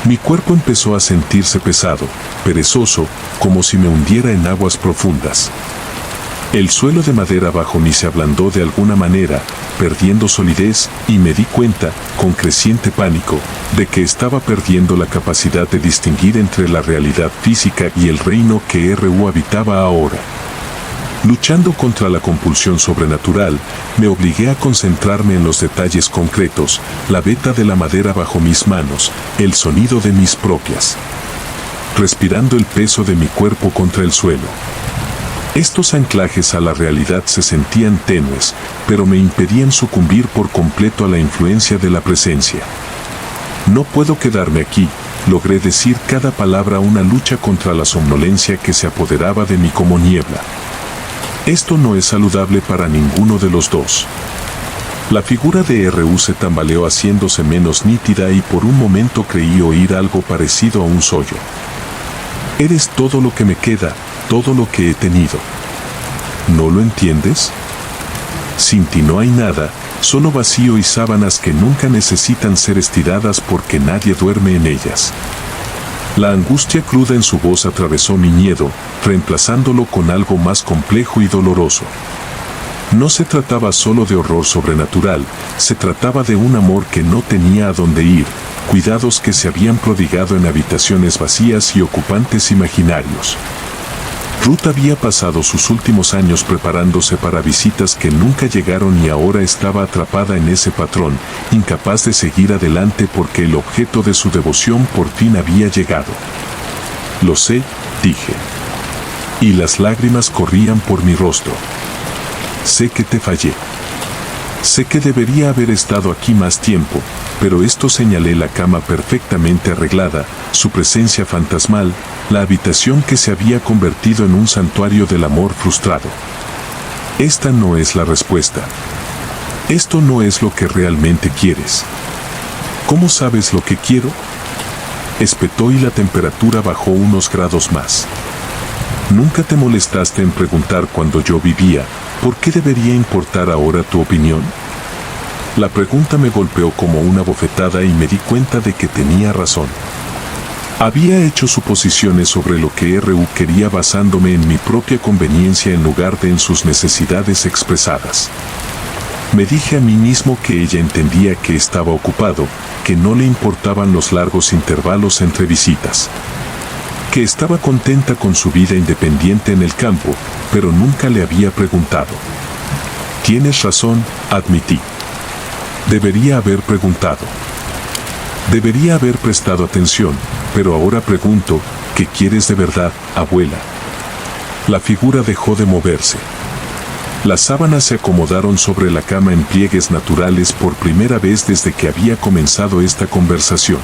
Mi cuerpo empezó a sentirse pesado, perezoso, como si me hundiera en aguas profundas. El suelo de madera bajo mí se ablandó de alguna manera, perdiendo solidez, y me di cuenta, con creciente pánico, de que estaba perdiendo la capacidad de distinguir entre la realidad física y el reino que RU habitaba ahora. Luchando contra la compulsión sobrenatural, me obligué a concentrarme en los detalles concretos, la veta de la madera bajo mis manos, el sonido de mis propias. Respirando el peso de mi cuerpo contra el suelo. Estos anclajes a la realidad se sentían tenues, pero me impedían sucumbir por completo a la influencia de la presencia. No puedo quedarme aquí, logré decir cada palabra una lucha contra la somnolencia que se apoderaba de mí como niebla. Esto no es saludable para ninguno de los dos. La figura de RU se tambaleó haciéndose menos nítida y por un momento creí oír algo parecido a un sollo. Eres todo lo que me queda, todo lo que he tenido. ¿No lo entiendes? Sin ti no hay nada, solo vacío y sábanas que nunca necesitan ser estiradas porque nadie duerme en ellas. La angustia cruda en su voz atravesó mi miedo, reemplazándolo con algo más complejo y doloroso. No se trataba solo de horror sobrenatural, se trataba de un amor que no tenía a dónde ir, cuidados que se habían prodigado en habitaciones vacías y ocupantes imaginarios. Ruth había pasado sus últimos años preparándose para visitas que nunca llegaron y ahora estaba atrapada en ese patrón, incapaz de seguir adelante porque el objeto de su devoción por fin había llegado. Lo sé, dije. Y las lágrimas corrían por mi rostro. Sé que te fallé. Sé que debería haber estado aquí más tiempo, pero esto señalé la cama perfectamente arreglada, su presencia fantasmal, la habitación que se había convertido en un santuario del amor frustrado. Esta no es la respuesta. Esto no es lo que realmente quieres. ¿Cómo sabes lo que quiero? Espetó y la temperatura bajó unos grados más. ¿Nunca te molestaste en preguntar cuando yo vivía, por qué debería importar ahora tu opinión? La pregunta me golpeó como una bofetada y me di cuenta de que tenía razón. Había hecho suposiciones sobre lo que RU quería basándome en mi propia conveniencia en lugar de en sus necesidades expresadas. Me dije a mí mismo que ella entendía que estaba ocupado, que no le importaban los largos intervalos entre visitas. Que estaba contenta con su vida independiente en el campo, pero nunca le había preguntado. Tienes razón, admití. Debería haber preguntado. Debería haber prestado atención, pero ahora pregunto, ¿qué quieres de verdad, abuela? La figura dejó de moverse. Las sábanas se acomodaron sobre la cama en pliegues naturales por primera vez desde que había comenzado esta conversación.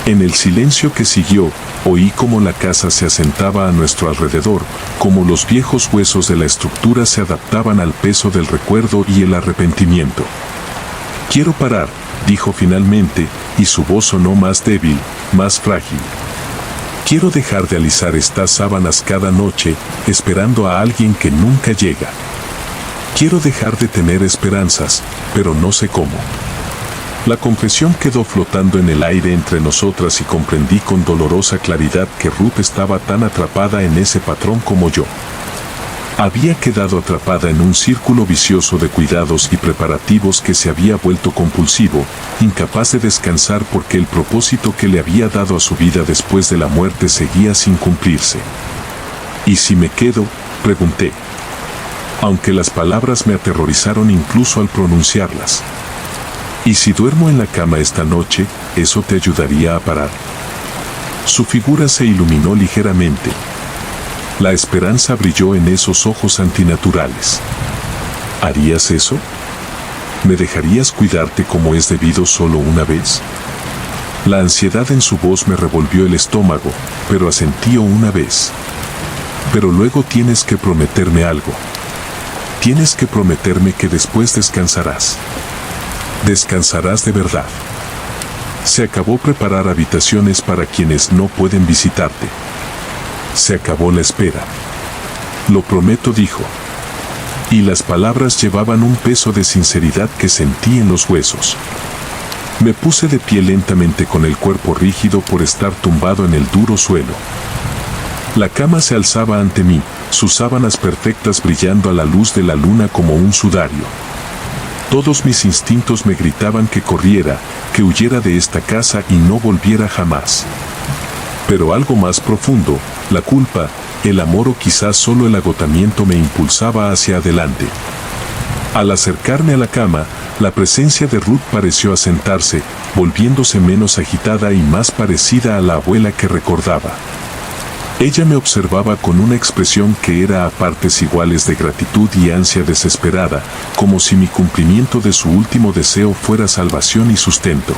En el silencio que siguió, oí cómo la casa se asentaba a nuestro alrededor, cómo los viejos huesos de la estructura se adaptaban al peso del recuerdo y el arrepentimiento. Quiero parar, dijo finalmente, y su voz sonó más débil, más frágil. Quiero dejar de alisar estas sábanas cada noche, esperando a alguien que nunca llega. Quiero dejar de tener esperanzas, pero no sé cómo. La confesión quedó flotando en el aire entre nosotras y comprendí con dolorosa claridad que Ruth estaba tan atrapada en ese patrón como yo. Había quedado atrapada en un círculo vicioso de cuidados y preparativos que se había vuelto compulsivo, incapaz de descansar porque el propósito que le había dado a su vida después de la muerte seguía sin cumplirse. ¿Y si me quedo?, pregunté. Aunque las palabras me aterrorizaron incluso al pronunciarlas. ¿Y si duermo en la cama esta noche, eso te ayudaría a parar? Su figura se iluminó ligeramente. La esperanza brilló en esos ojos antinaturales. ¿Harías eso? ¿Me dejarías cuidarte como es debido solo una vez? La ansiedad en su voz me revolvió el estómago, pero asentí una vez. Pero luego tienes que prometerme algo. Tienes que prometerme que después descansarás. Descansarás de verdad. Se acabó preparar habitaciones para quienes no pueden visitarte. Se acabó la espera. Lo prometo, dijo. Y las palabras llevaban un peso de sinceridad que sentí en los huesos. Me puse de pie lentamente con el cuerpo rígido por estar tumbado en el duro suelo. La cama se alzaba ante mí, sus sábanas perfectas brillando a la luz de la luna como un sudario. Todos mis instintos me gritaban que corriera, que huyera de esta casa y no volviera jamás. Pero algo más profundo, la culpa, el amor o quizás solo el agotamiento me impulsaba hacia adelante. Al acercarme a la cama, la presencia de Ruth pareció asentarse, volviéndose menos agitada y más parecida a la abuela que recordaba. Ella me observaba con una expresión que era a partes iguales de gratitud y ansia desesperada, como si mi cumplimiento de su último deseo fuera salvación y sustento.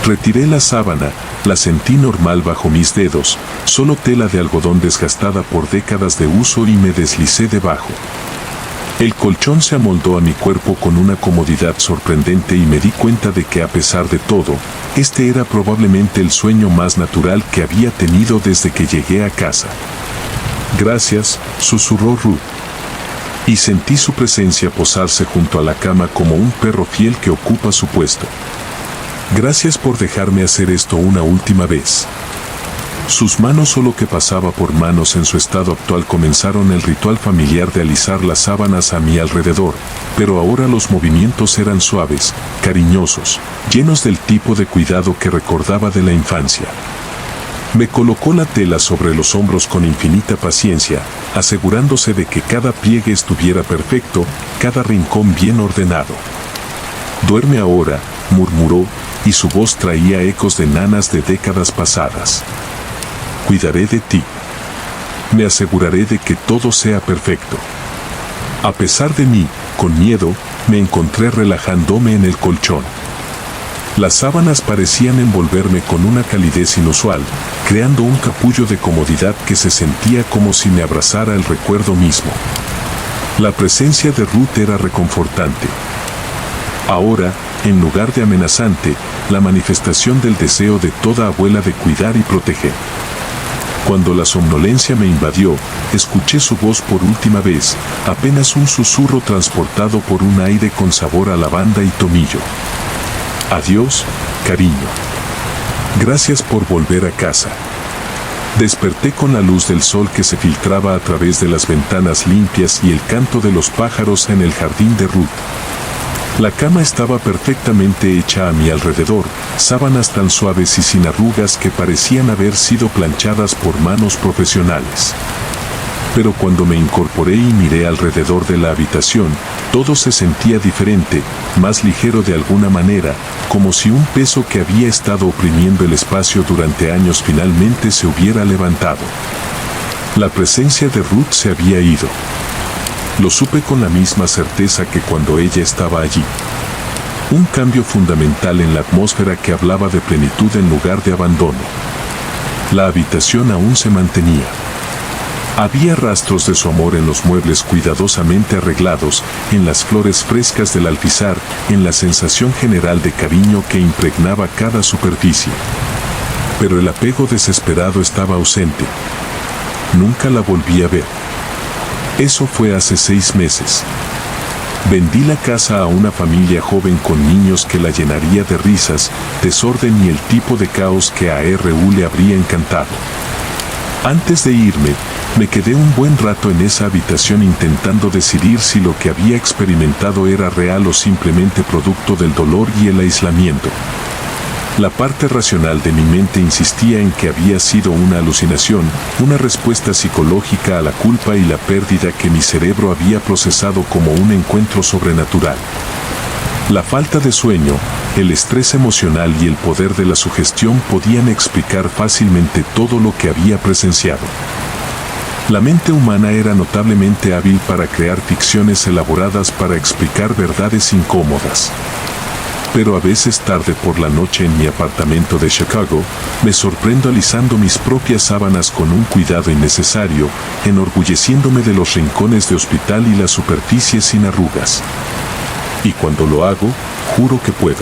Retiré la sábana, la sentí normal bajo mis dedos, solo tela de algodón desgastada por décadas de uso y me deslicé debajo. El colchón se amoldó a mi cuerpo con una comodidad sorprendente y me di cuenta de que a pesar de todo, este era probablemente el sueño más natural que había tenido desde que llegué a casa. Gracias, susurró Ruth. Y sentí su presencia posarse junto a la cama como un perro fiel que ocupa su puesto. Gracias por dejarme hacer esto una última vez. Sus manos o lo que pasaba por manos en su estado actual comenzaron el ritual familiar de alisar las sábanas a mi alrededor, pero ahora los movimientos eran suaves, cariñosos, llenos del tipo de cuidado que recordaba de la infancia. Me colocó la tela sobre los hombros con infinita paciencia, asegurándose de que cada pliegue estuviera perfecto, cada rincón bien ordenado. Duerme ahora, murmuró, y su voz traía ecos de nanas de décadas pasadas. Cuidaré de ti. Me aseguraré de que todo sea perfecto. A pesar de mí, con miedo, me encontré relajándome en el colchón. Las sábanas parecían envolverme con una calidez inusual, creando un capullo de comodidad que se sentía como si me abrazara el recuerdo mismo. La presencia de Ruth era reconfortante. Ahora, en lugar de amenazante, la manifestación del deseo de toda abuela de cuidar y proteger. Cuando la somnolencia me invadió, escuché su voz por última vez, apenas un susurro transportado por un aire con sabor a lavanda y tomillo. Adiós, cariño. Gracias por volver a casa. Desperté con la luz del sol que se filtraba a través de las ventanas limpias y el canto de los pájaros en el jardín de Ruth. La cama estaba perfectamente hecha a mi alrededor, sábanas tan suaves y sin arrugas que parecían haber sido planchadas por manos profesionales. Pero cuando me incorporé y miré alrededor de la habitación, todo se sentía diferente, más ligero de alguna manera, como si un peso que había estado oprimiendo el espacio durante años finalmente se hubiera levantado. La presencia de Ruth se había ido. Lo supe con la misma certeza que cuando ella estaba allí. Un cambio fundamental en la atmósfera que hablaba de plenitud en lugar de abandono. La habitación aún se mantenía. Había rastros de su amor en los muebles cuidadosamente arreglados, en las flores frescas del alfizar, en la sensación general de cariño que impregnaba cada superficie. Pero el apego desesperado estaba ausente. Nunca la volví a ver. Eso fue hace 6 meses. Vendí la casa a una familia joven con niños que la llenaría de risas, desorden y el tipo de caos que a R.U. le habría encantado. Antes de irme, me quedé un buen rato en esa habitación intentando decidir si lo que había experimentado era real o simplemente producto del dolor y el aislamiento. La parte racional de mi mente insistía en que había sido una alucinación, una respuesta psicológica a la culpa y la pérdida que mi cerebro había procesado como un encuentro sobrenatural. La falta de sueño, el estrés emocional y el poder de la sugestión podían explicar fácilmente todo lo que había presenciado. La mente humana era notablemente hábil para crear ficciones elaboradas para explicar verdades incómodas. Pero a veces tarde por la noche en mi apartamento de Chicago, me sorprendo alisando mis propias sábanas con un cuidado innecesario, enorgulleciéndome de los rincones de hospital y las superficies sin arrugas. Y cuando lo hago, juro que puedo.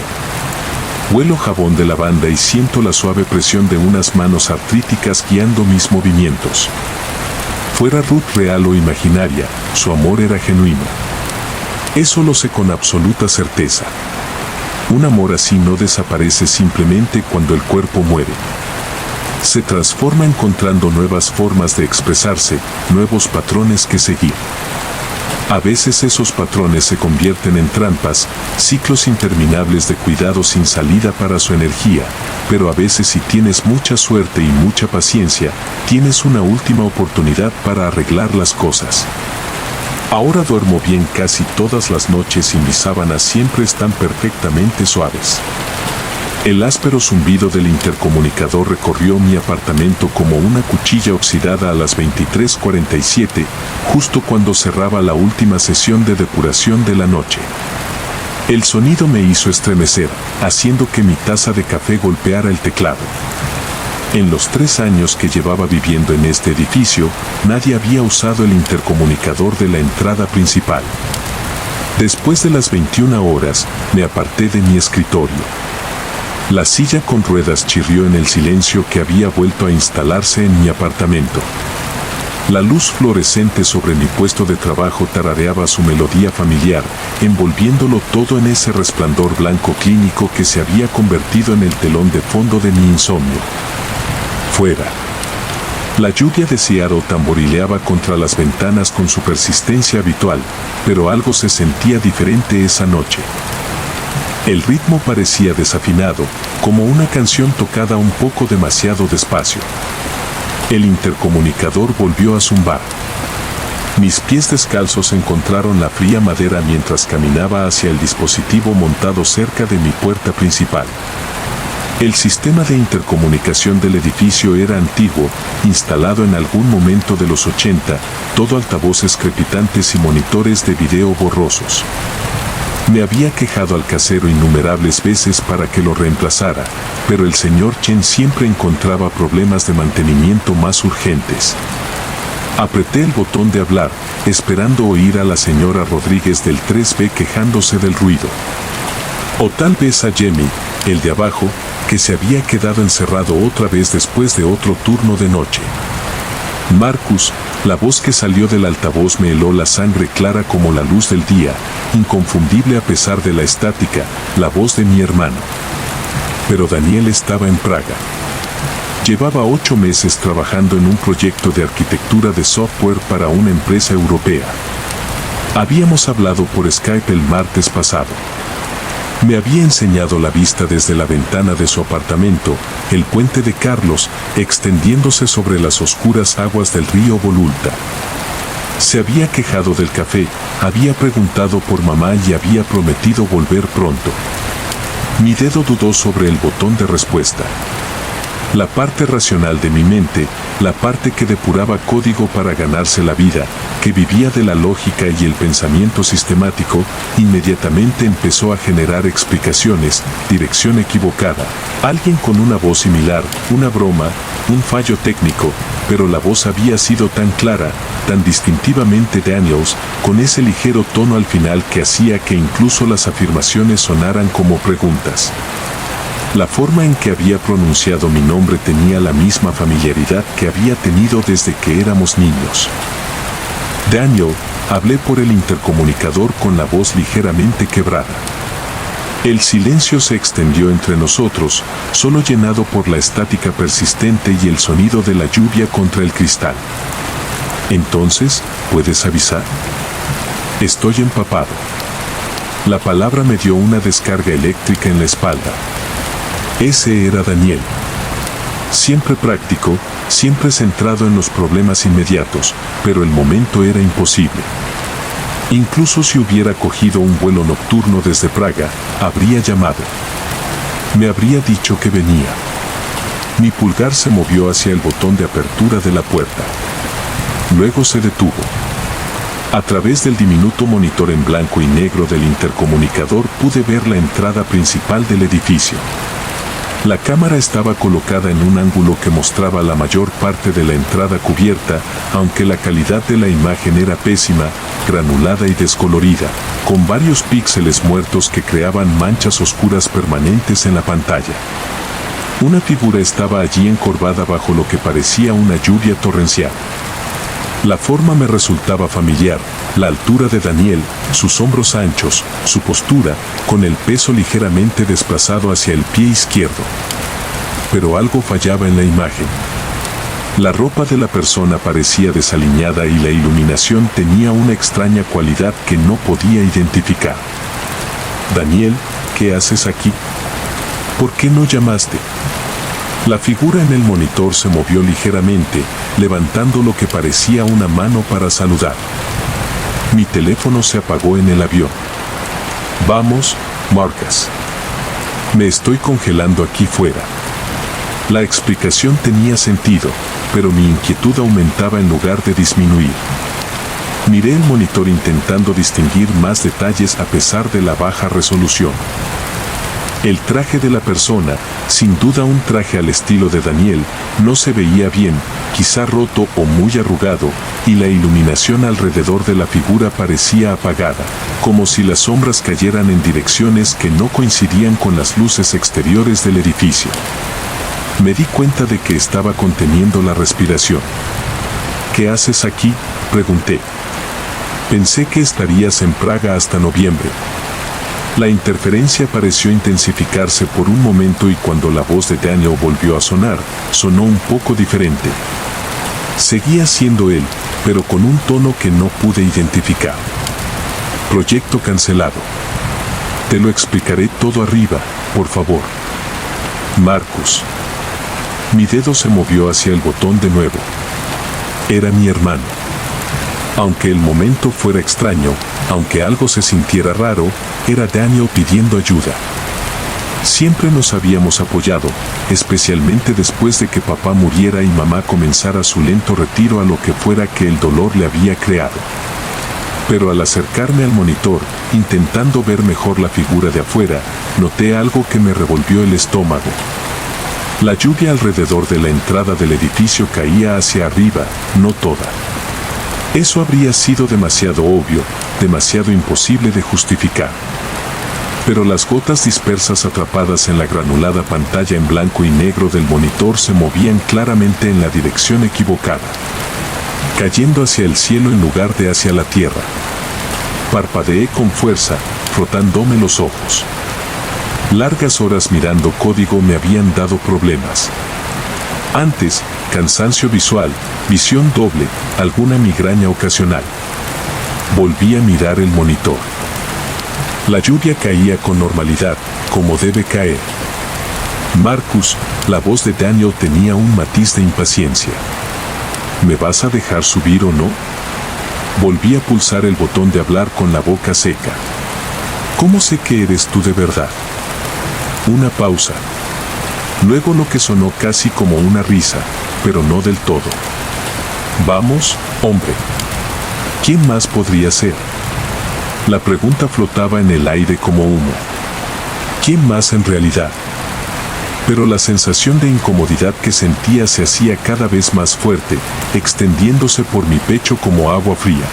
Huelo jabón de lavanda y siento la suave presión de unas manos artríticas guiando mis movimientos. Fuera Ruth real o imaginaria, su amor era genuino. Eso lo sé con absoluta certeza. Un amor así no desaparece simplemente cuando el cuerpo muere. Se transforma encontrando nuevas formas de expresarse, nuevos patrones que seguir. A veces esos patrones se convierten en trampas, ciclos interminables de cuidado sin salida para su energía, pero a veces si tienes mucha suerte y mucha paciencia, tienes una última oportunidad para arreglar las cosas. Ahora duermo bien casi todas las noches y mis sábanas siempre están perfectamente suaves. El áspero zumbido del intercomunicador recorrió mi apartamento como una cuchilla oxidada a las 23:47, justo cuando cerraba la última sesión de depuración de la noche. El sonido me hizo estremecer, haciendo que mi taza de café golpeara el teclado. En los 3 años que llevaba viviendo en este edificio, nadie había usado el intercomunicador de la entrada principal. Después de las 21 horas, me aparté de mi escritorio. La silla con ruedas chirrió en el silencio que había vuelto a instalarse en mi apartamento. La luz fluorescente sobre mi puesto de trabajo tarareaba su melodía familiar, envolviéndolo todo en ese resplandor blanco clínico que se había convertido en el telón de fondo de mi insomnio. Fuera. La lluvia de Seattle tamborileaba contra las ventanas con su persistencia habitual, pero algo se sentía diferente esa noche. El ritmo parecía desafinado, como una canción tocada un poco demasiado despacio. El intercomunicador volvió a zumbar. Mis pies descalzos encontraron la fría madera mientras caminaba hacia el dispositivo montado cerca de mi puerta principal. El sistema de intercomunicación del edificio era antiguo, instalado en algún momento de los 80, todo altavoces crepitantes y monitores de video borrosos. Me había quejado al casero innumerables veces para que lo reemplazara, pero el señor Chen siempre encontraba problemas de mantenimiento más urgentes. Apreté el botón de hablar, esperando oír a la señora Rodríguez del 3B quejándose del ruido. O tal vez a Jimmy, el de abajo, que se había quedado encerrado otra vez después de otro turno de noche. Marcus, la voz que salió del altavoz me heló la sangre clara como la luz del día, inconfundible a pesar de la estática, la voz de mi hermano. Pero Daniel estaba en Praga. Llevaba 8 meses trabajando en un proyecto de arquitectura de software para una empresa europea. Habíamos hablado por Skype el martes pasado. Me había enseñado la vista desde la ventana de su apartamento, el puente de Carlos, extendiéndose sobre las oscuras aguas del río Volulta. Se había quejado del café, había preguntado por mamá y había prometido volver pronto. Mi dedo dudó sobre el botón de respuesta. La parte racional de mi mente, la parte que depuraba código para ganarse la vida, que vivía de la lógica y el pensamiento sistemático, inmediatamente empezó a generar explicaciones, dirección equivocada, alguien con una voz similar, una broma, un fallo técnico, pero la voz había sido tan clara, tan distintivamente Daniels, con ese ligero tono al final que hacía que incluso las afirmaciones sonaran como preguntas. La forma en que había pronunciado mi nombre tenía la misma familiaridad que había tenido desde que éramos niños. Daniel, hablé por el intercomunicador con la voz ligeramente quebrada. El silencio se extendió entre nosotros, solo llenado por la estática persistente y el sonido de la lluvia contra el cristal. Entonces, ¿puedes avisar? Estoy empapado. La palabra me dio una descarga eléctrica en la espalda. Ese era Daniel. Siempre práctico, siempre centrado en los problemas inmediatos, pero el momento era imposible. Incluso si hubiera cogido un vuelo nocturno desde Praga, habría llamado. Me habría dicho que venía. Mi pulgar se movió hacia el botón de apertura de la puerta. Luego se detuvo. A través del diminuto monitor en blanco y negro del intercomunicador pude ver la entrada principal del edificio. La cámara estaba colocada en un ángulo que mostraba la mayor parte de la entrada cubierta, aunque la calidad de la imagen era pésima, granulada y descolorida, con varios píxeles muertos que creaban manchas oscuras permanentes en la pantalla. Una figura estaba allí encorvada bajo lo que parecía una lluvia torrencial. La forma me resultaba familiar, la altura de Daniel, sus hombros anchos, su postura, con el peso ligeramente desplazado hacia el pie izquierdo. Pero algo fallaba en la imagen. La ropa de la persona parecía desaliñada y la iluminación tenía una extraña cualidad que no podía identificar. Daniel, ¿qué haces aquí? ¿Por qué no llamaste? La figura en el monitor se movió ligeramente, levantando lo que parecía una mano para saludar. Mi teléfono se apagó en el avión. Vamos, Marcus. Me estoy congelando aquí fuera. La explicación tenía sentido, pero mi inquietud aumentaba en lugar de disminuir. Miré el monitor intentando distinguir más detalles a pesar de la baja resolución. El traje de la persona, sin duda un traje al estilo de Daniel, no se veía bien, quizá roto o muy arrugado, y la iluminación alrededor de la figura parecía apagada, como si las sombras cayeran en direcciones que no coincidían con las luces exteriores del edificio. Me di cuenta de que estaba conteniendo la respiración. ¿Qué haces aquí?, pregunté. Pensé que estarías en Praga hasta noviembre. La interferencia pareció intensificarse por un momento y cuando la voz de Daniel volvió a sonar, sonó un poco diferente. Seguía siendo él, pero con un tono que no pude identificar. Proyecto cancelado. Te lo explicaré todo arriba, por favor. Marcus. Mi dedo se movió hacia el botón de nuevo. Era mi hermano. Aunque el momento fuera extraño, aunque algo se sintiera raro, era Daniel pidiendo ayuda. Siempre nos habíamos apoyado, especialmente después de que papá muriera y mamá comenzara su lento retiro a lo que fuera que el dolor le había creado. Pero al acercarme al monitor, intentando ver mejor la figura de afuera, noté algo que me revolvió el estómago. La lluvia alrededor de la entrada del edificio caía hacia arriba, no toda. Eso habría sido demasiado obvio, demasiado imposible de justificar. Pero las gotas dispersas atrapadas en la granulada pantalla en blanco y negro del monitor se movían claramente en la dirección equivocada, cayendo hacia el cielo en lugar de hacia la tierra. Parpadeé con fuerza, frotándome los ojos. Largas horas mirando código me habían dado problemas. Antes, cansancio visual, visión doble, alguna migraña ocasional. Volví a mirar el monitor. La lluvia caía con normalidad, como debe caer. Marcus, la voz de Daniel tenía un matiz de impaciencia. ¿Me vas a dejar subir o no? Volví a pulsar el botón de hablar con la boca seca. ¿Cómo sé que eres tú de verdad? Una pausa. Luego lo que sonó casi como una risa, pero no del todo. Vamos, hombre. ¿Quién más podría ser? La pregunta flotaba en el aire como humo. ¿Quién más en realidad? Pero la sensación de incomodidad que sentía se hacía cada vez más fuerte, extendiéndose por mi pecho como agua fría.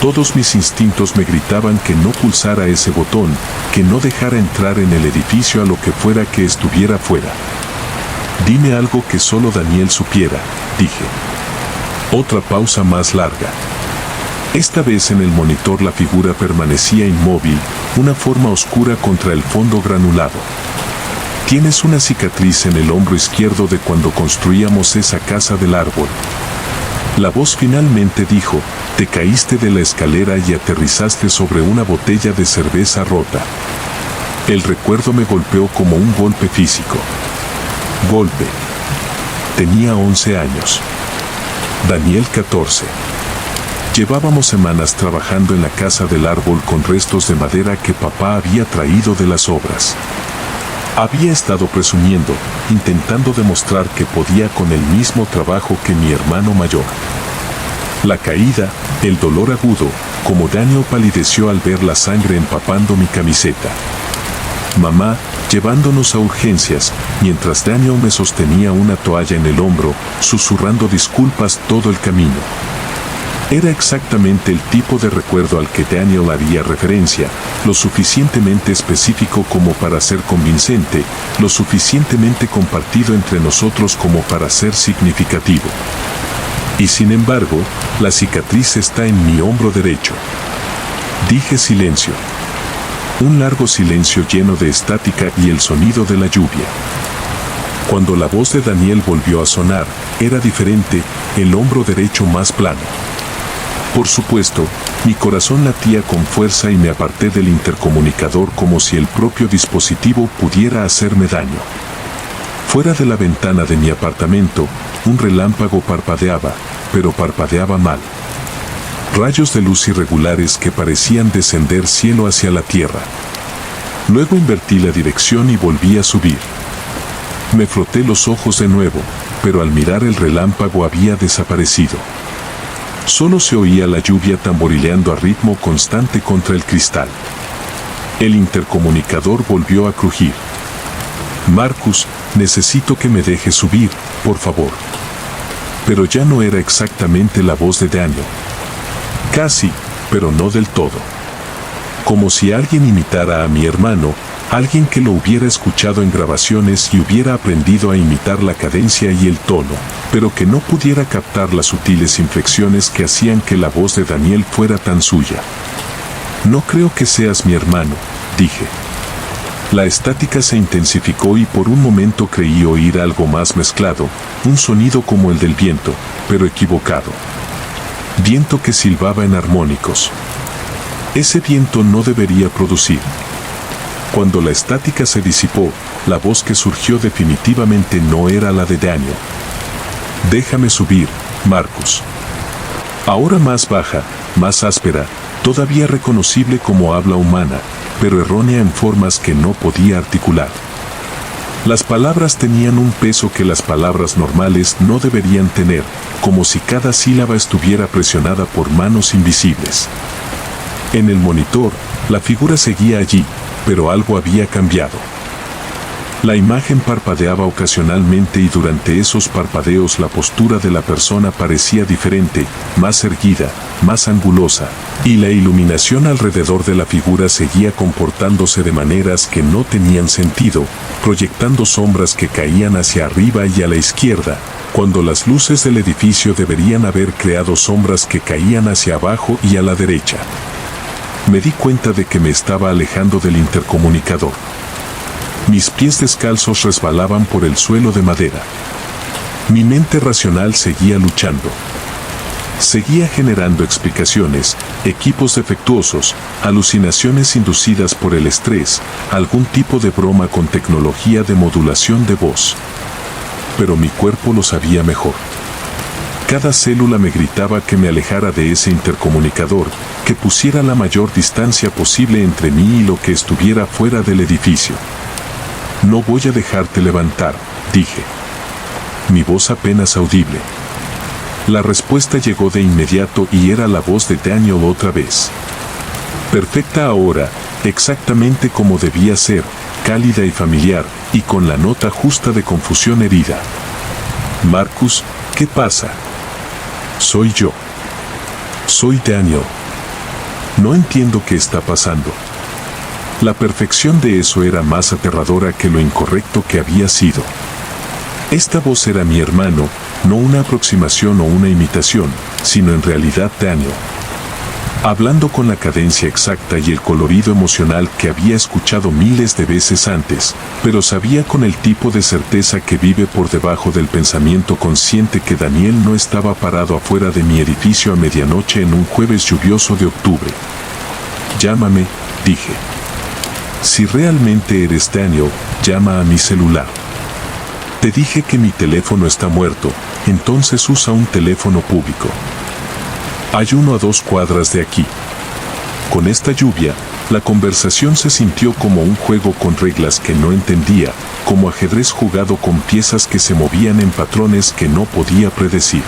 Todos mis instintos me gritaban que no pulsara ese botón, que no dejara entrar en el edificio a lo que fuera que estuviera fuera. Dime algo que solo Daniel supiera, dije. Otra pausa más larga. Esta vez en el monitor la figura permanecía inmóvil, una forma oscura contra el fondo granulado. Tienes una cicatriz en el hombro izquierdo de cuando construíamos esa casa del árbol. La voz finalmente dijo, te caíste de la escalera y aterrizaste sobre una botella de cerveza rota. El recuerdo me golpeó como un golpe físico. Golpe. Tenía 11 años. Daniel 14. Llevábamos semanas trabajando en la casa del árbol con restos de madera que papá había traído de las obras. Había estado presumiendo, intentando demostrar que podía con el mismo trabajo que mi hermano mayor. La caída, el dolor agudo, como Daniel palideció al ver la sangre empapando mi camiseta. Mamá, llevándonos a urgencias, mientras Daniel me sostenía una toalla en el hombro, susurrando disculpas todo el camino. Era exactamente el tipo de recuerdo al que Daniel haría referencia, lo suficientemente específico como para ser convincente, lo suficientemente compartido entre nosotros como para ser significativo. Y sin embargo, la cicatriz está en mi hombro derecho. Dije silencio. Un largo silencio lleno de estática y el sonido de la lluvia. Cuando la voz de Daniel volvió a sonar, era diferente, el hombro derecho más plano. Por supuesto, mi corazón latía con fuerza y me aparté del intercomunicador como si el propio dispositivo pudiera hacerme daño. Fuera de la ventana de mi apartamento, un relámpago parpadeaba, pero parpadeaba mal. Rayos de luz irregulares que parecían descender cielo hacia la tierra. Luego invertí la dirección y volví a subir. Me froté los ojos de nuevo, pero al mirar el relámpago había desaparecido. Solo se oía la lluvia tamborileando a ritmo constante contra el cristal. El intercomunicador volvió a crujir. Marcus, necesito que me dejes subir, por favor. Pero ya no era exactamente la voz de Daniel. Casi, pero no del todo. Como si alguien imitara a mi hermano, alguien que lo hubiera escuchado en grabaciones y hubiera aprendido a imitar la cadencia y el tono, pero que no pudiera captar las sutiles inflexiones que hacían que la voz de Daniel fuera tan suya. No creo que seas mi hermano, dije. La estática se intensificó y por un momento creí oír algo más mezclado, un sonido como el del viento, pero equivocado. Viento que silbaba en armónicos. Ese viento no debería producir. Cuando la estática se disipó, la voz que surgió definitivamente no era la de Daniel. Déjame subir, Marcus. Ahora más baja, más áspera, todavía reconocible como habla humana, pero errónea en formas que no podía articular. Las palabras tenían un peso que las palabras normales no deberían tener, como si cada sílaba estuviera presionada por manos invisibles. En el monitor, la figura seguía allí, pero algo había cambiado. La imagen parpadeaba ocasionalmente y durante esos parpadeos la postura de la persona parecía diferente, más erguida, más angulosa, y la iluminación alrededor de la figura seguía comportándose de maneras que no tenían sentido, proyectando sombras que caían hacia arriba y a la izquierda, cuando las luces del edificio deberían haber creado sombras que caían hacia abajo y a la derecha. Me di cuenta de que me estaba alejando del intercomunicador. Mis pies descalzos resbalaban por el suelo de madera. Mi mente racional seguía luchando. Seguía generando explicaciones, equipos defectuosos, alucinaciones inducidas por el estrés, algún tipo de broma con tecnología de modulación de voz. Pero mi cuerpo lo sabía mejor. cada célula me gritaba que me alejara de ese intercomunicador, que pusiera la mayor distancia posible entre mí y lo que estuviera fuera del edificio. No voy a dejarte levantar, dije. Mi voz apenas audible. La respuesta llegó de inmediato y era la voz de Daniel otra vez. Perfecta ahora, exactamente como debía ser, cálida y familiar, y con la nota justa de confusión herida. Marcus, ¿qué pasa? Soy yo. Soy Daniel. No entiendo qué está pasando. La perfección de eso era más aterradora que lo incorrecto que había sido. Esta voz era mi hermano, no una aproximación o una imitación, sino en realidad Daniel. Hablando con la cadencia exacta y el colorido emocional que había escuchado miles de veces antes, pero sabía con el tipo de certeza que vive por debajo del pensamiento consciente que Daniel no estaba parado afuera de mi edificio a medianoche en un jueves lluvioso de octubre. Llámame, dije. Si realmente eres Daniel, llama a mi celular. Te dije que mi teléfono está muerto, entonces usa un teléfono público. Hay uno a 2 cuadras de aquí. Con esta lluvia, la conversación se sintió como un juego con reglas que no entendía, como ajedrez jugado con piezas que se movían en patrones que no podía predecir.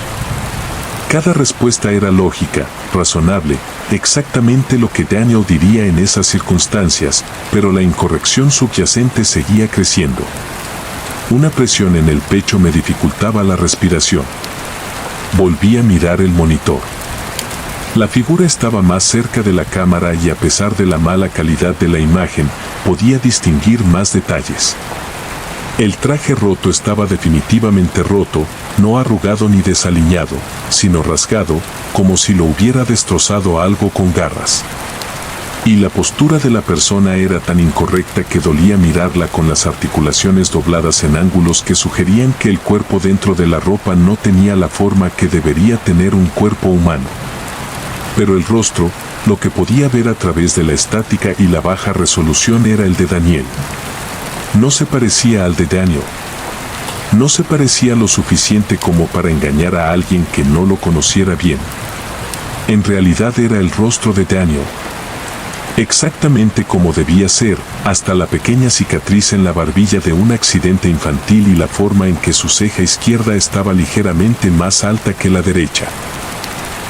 Cada respuesta era lógica, razonable, exactamente lo que Daniel diría en esas circunstancias, pero la incorrección subyacente seguía creciendo. Una presión en el pecho me dificultaba la respiración. Volví a mirar el monitor. La figura estaba más cerca de la cámara y a pesar de la mala calidad de la imagen, podía distinguir más detalles. El traje roto estaba definitivamente roto, no arrugado ni desaliñado, sino rasgado, como si lo hubiera destrozado algo con garras. Y la postura de la persona era tan incorrecta que dolía mirarla con las articulaciones dobladas en ángulos que sugerían que el cuerpo dentro de la ropa no tenía la forma que debería tener un cuerpo humano. Pero el rostro, lo que podía ver a través de la estática y la baja resolución era el de Daniel. No se parecía al de Daniel. No se parecía lo suficiente como para engañar a alguien que no lo conociera bien. En realidad era el rostro de Daniel. Exactamente como debía ser, hasta la pequeña cicatriz en la barbilla de un accidente infantil y la forma en que su ceja izquierda estaba ligeramente más alta que la derecha.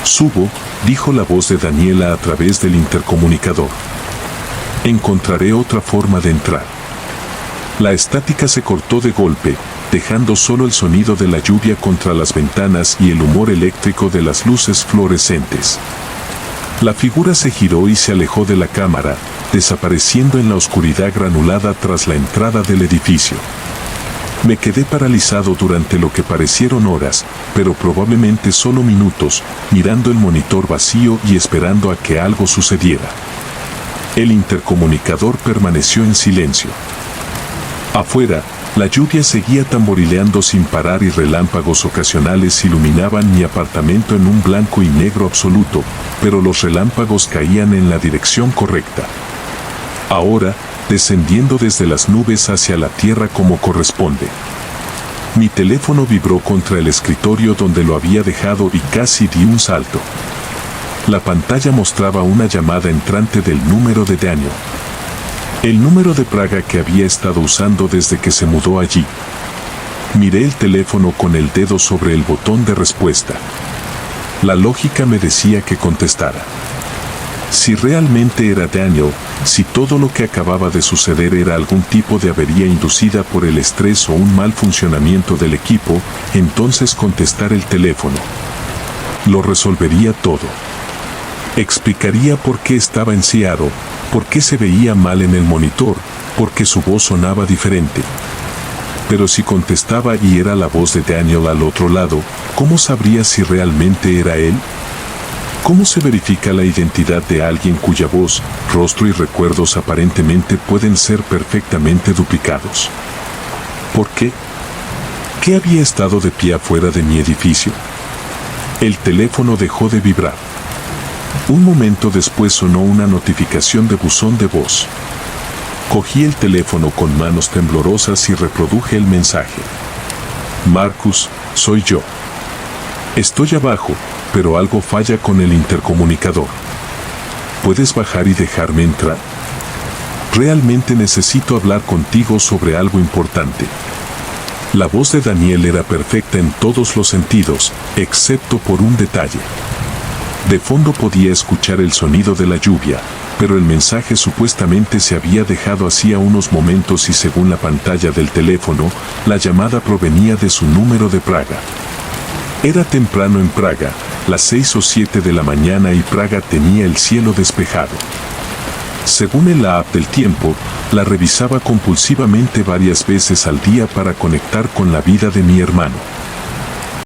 Subo, dijo la voz de Daniela a través del intercomunicador. Encontraré otra forma de entrar. La estática se cortó de golpe, dejando solo el sonido de la lluvia contra las ventanas y el humor eléctrico de las luces fluorescentes. La figura se giró y se alejó de la cámara, desapareciendo en la oscuridad granulada tras la entrada del edificio. Me quedé paralizado durante lo que parecieron horas, pero probablemente solo minutos, mirando el monitor vacío y esperando a que algo sucediera. El intercomunicador permaneció en silencio. Afuera, la lluvia seguía tamborileando sin parar y relámpagos ocasionales iluminaban mi apartamento en un blanco y negro absoluto, pero los relámpagos caían en la dirección correcta. Ahora, descendiendo desde las nubes hacia la tierra como corresponde. Mi teléfono vibró contra el escritorio donde lo había dejado y casi di un salto. La pantalla mostraba una llamada entrante del número de Daniel. El número de Praga que había estado usando desde que se mudó allí. Miré el teléfono con el dedo sobre el botón de respuesta. La lógica me decía que contestara. Si realmente era Daniel, si todo lo que acababa de suceder era algún tipo de avería inducida por el estrés o un mal funcionamiento del equipo, entonces contestar el teléfono lo resolvería todo. Explicaría por qué estaba en Seattle, por qué se veía mal en el monitor, por qué su voz sonaba diferente. Pero si contestaba y era la voz de Daniel al otro lado, ¿cómo sabría si realmente era él? ¿Cómo se verifica la identidad de alguien cuya voz, rostro y recuerdos aparentemente pueden ser perfectamente duplicados? ¿Por qué? ¿Qué había estado de pie afuera de mi edificio? El teléfono dejó de vibrar. Un momento después sonó una notificación de buzón de voz. Cogí el teléfono con manos temblorosas y reproduje el mensaje. Marcus, soy yo. Estoy abajo, pero algo falla con el intercomunicador. ¿Puedes bajar y dejarme entrar? Realmente necesito hablar contigo sobre algo importante. La voz de Daniel era perfecta en todos los sentidos, excepto por un detalle. De fondo podía escuchar el sonido de la lluvia, pero el mensaje supuestamente se había dejado hacía unos momentos y según la pantalla del teléfono, la llamada provenía de su número de Praga. Era temprano en Praga, las 6 o 7 de la mañana y Praga tenía el cielo despejado. Según en la app del tiempo, la revisaba compulsivamente varias veces al día para conectar con la vida de mi hermano.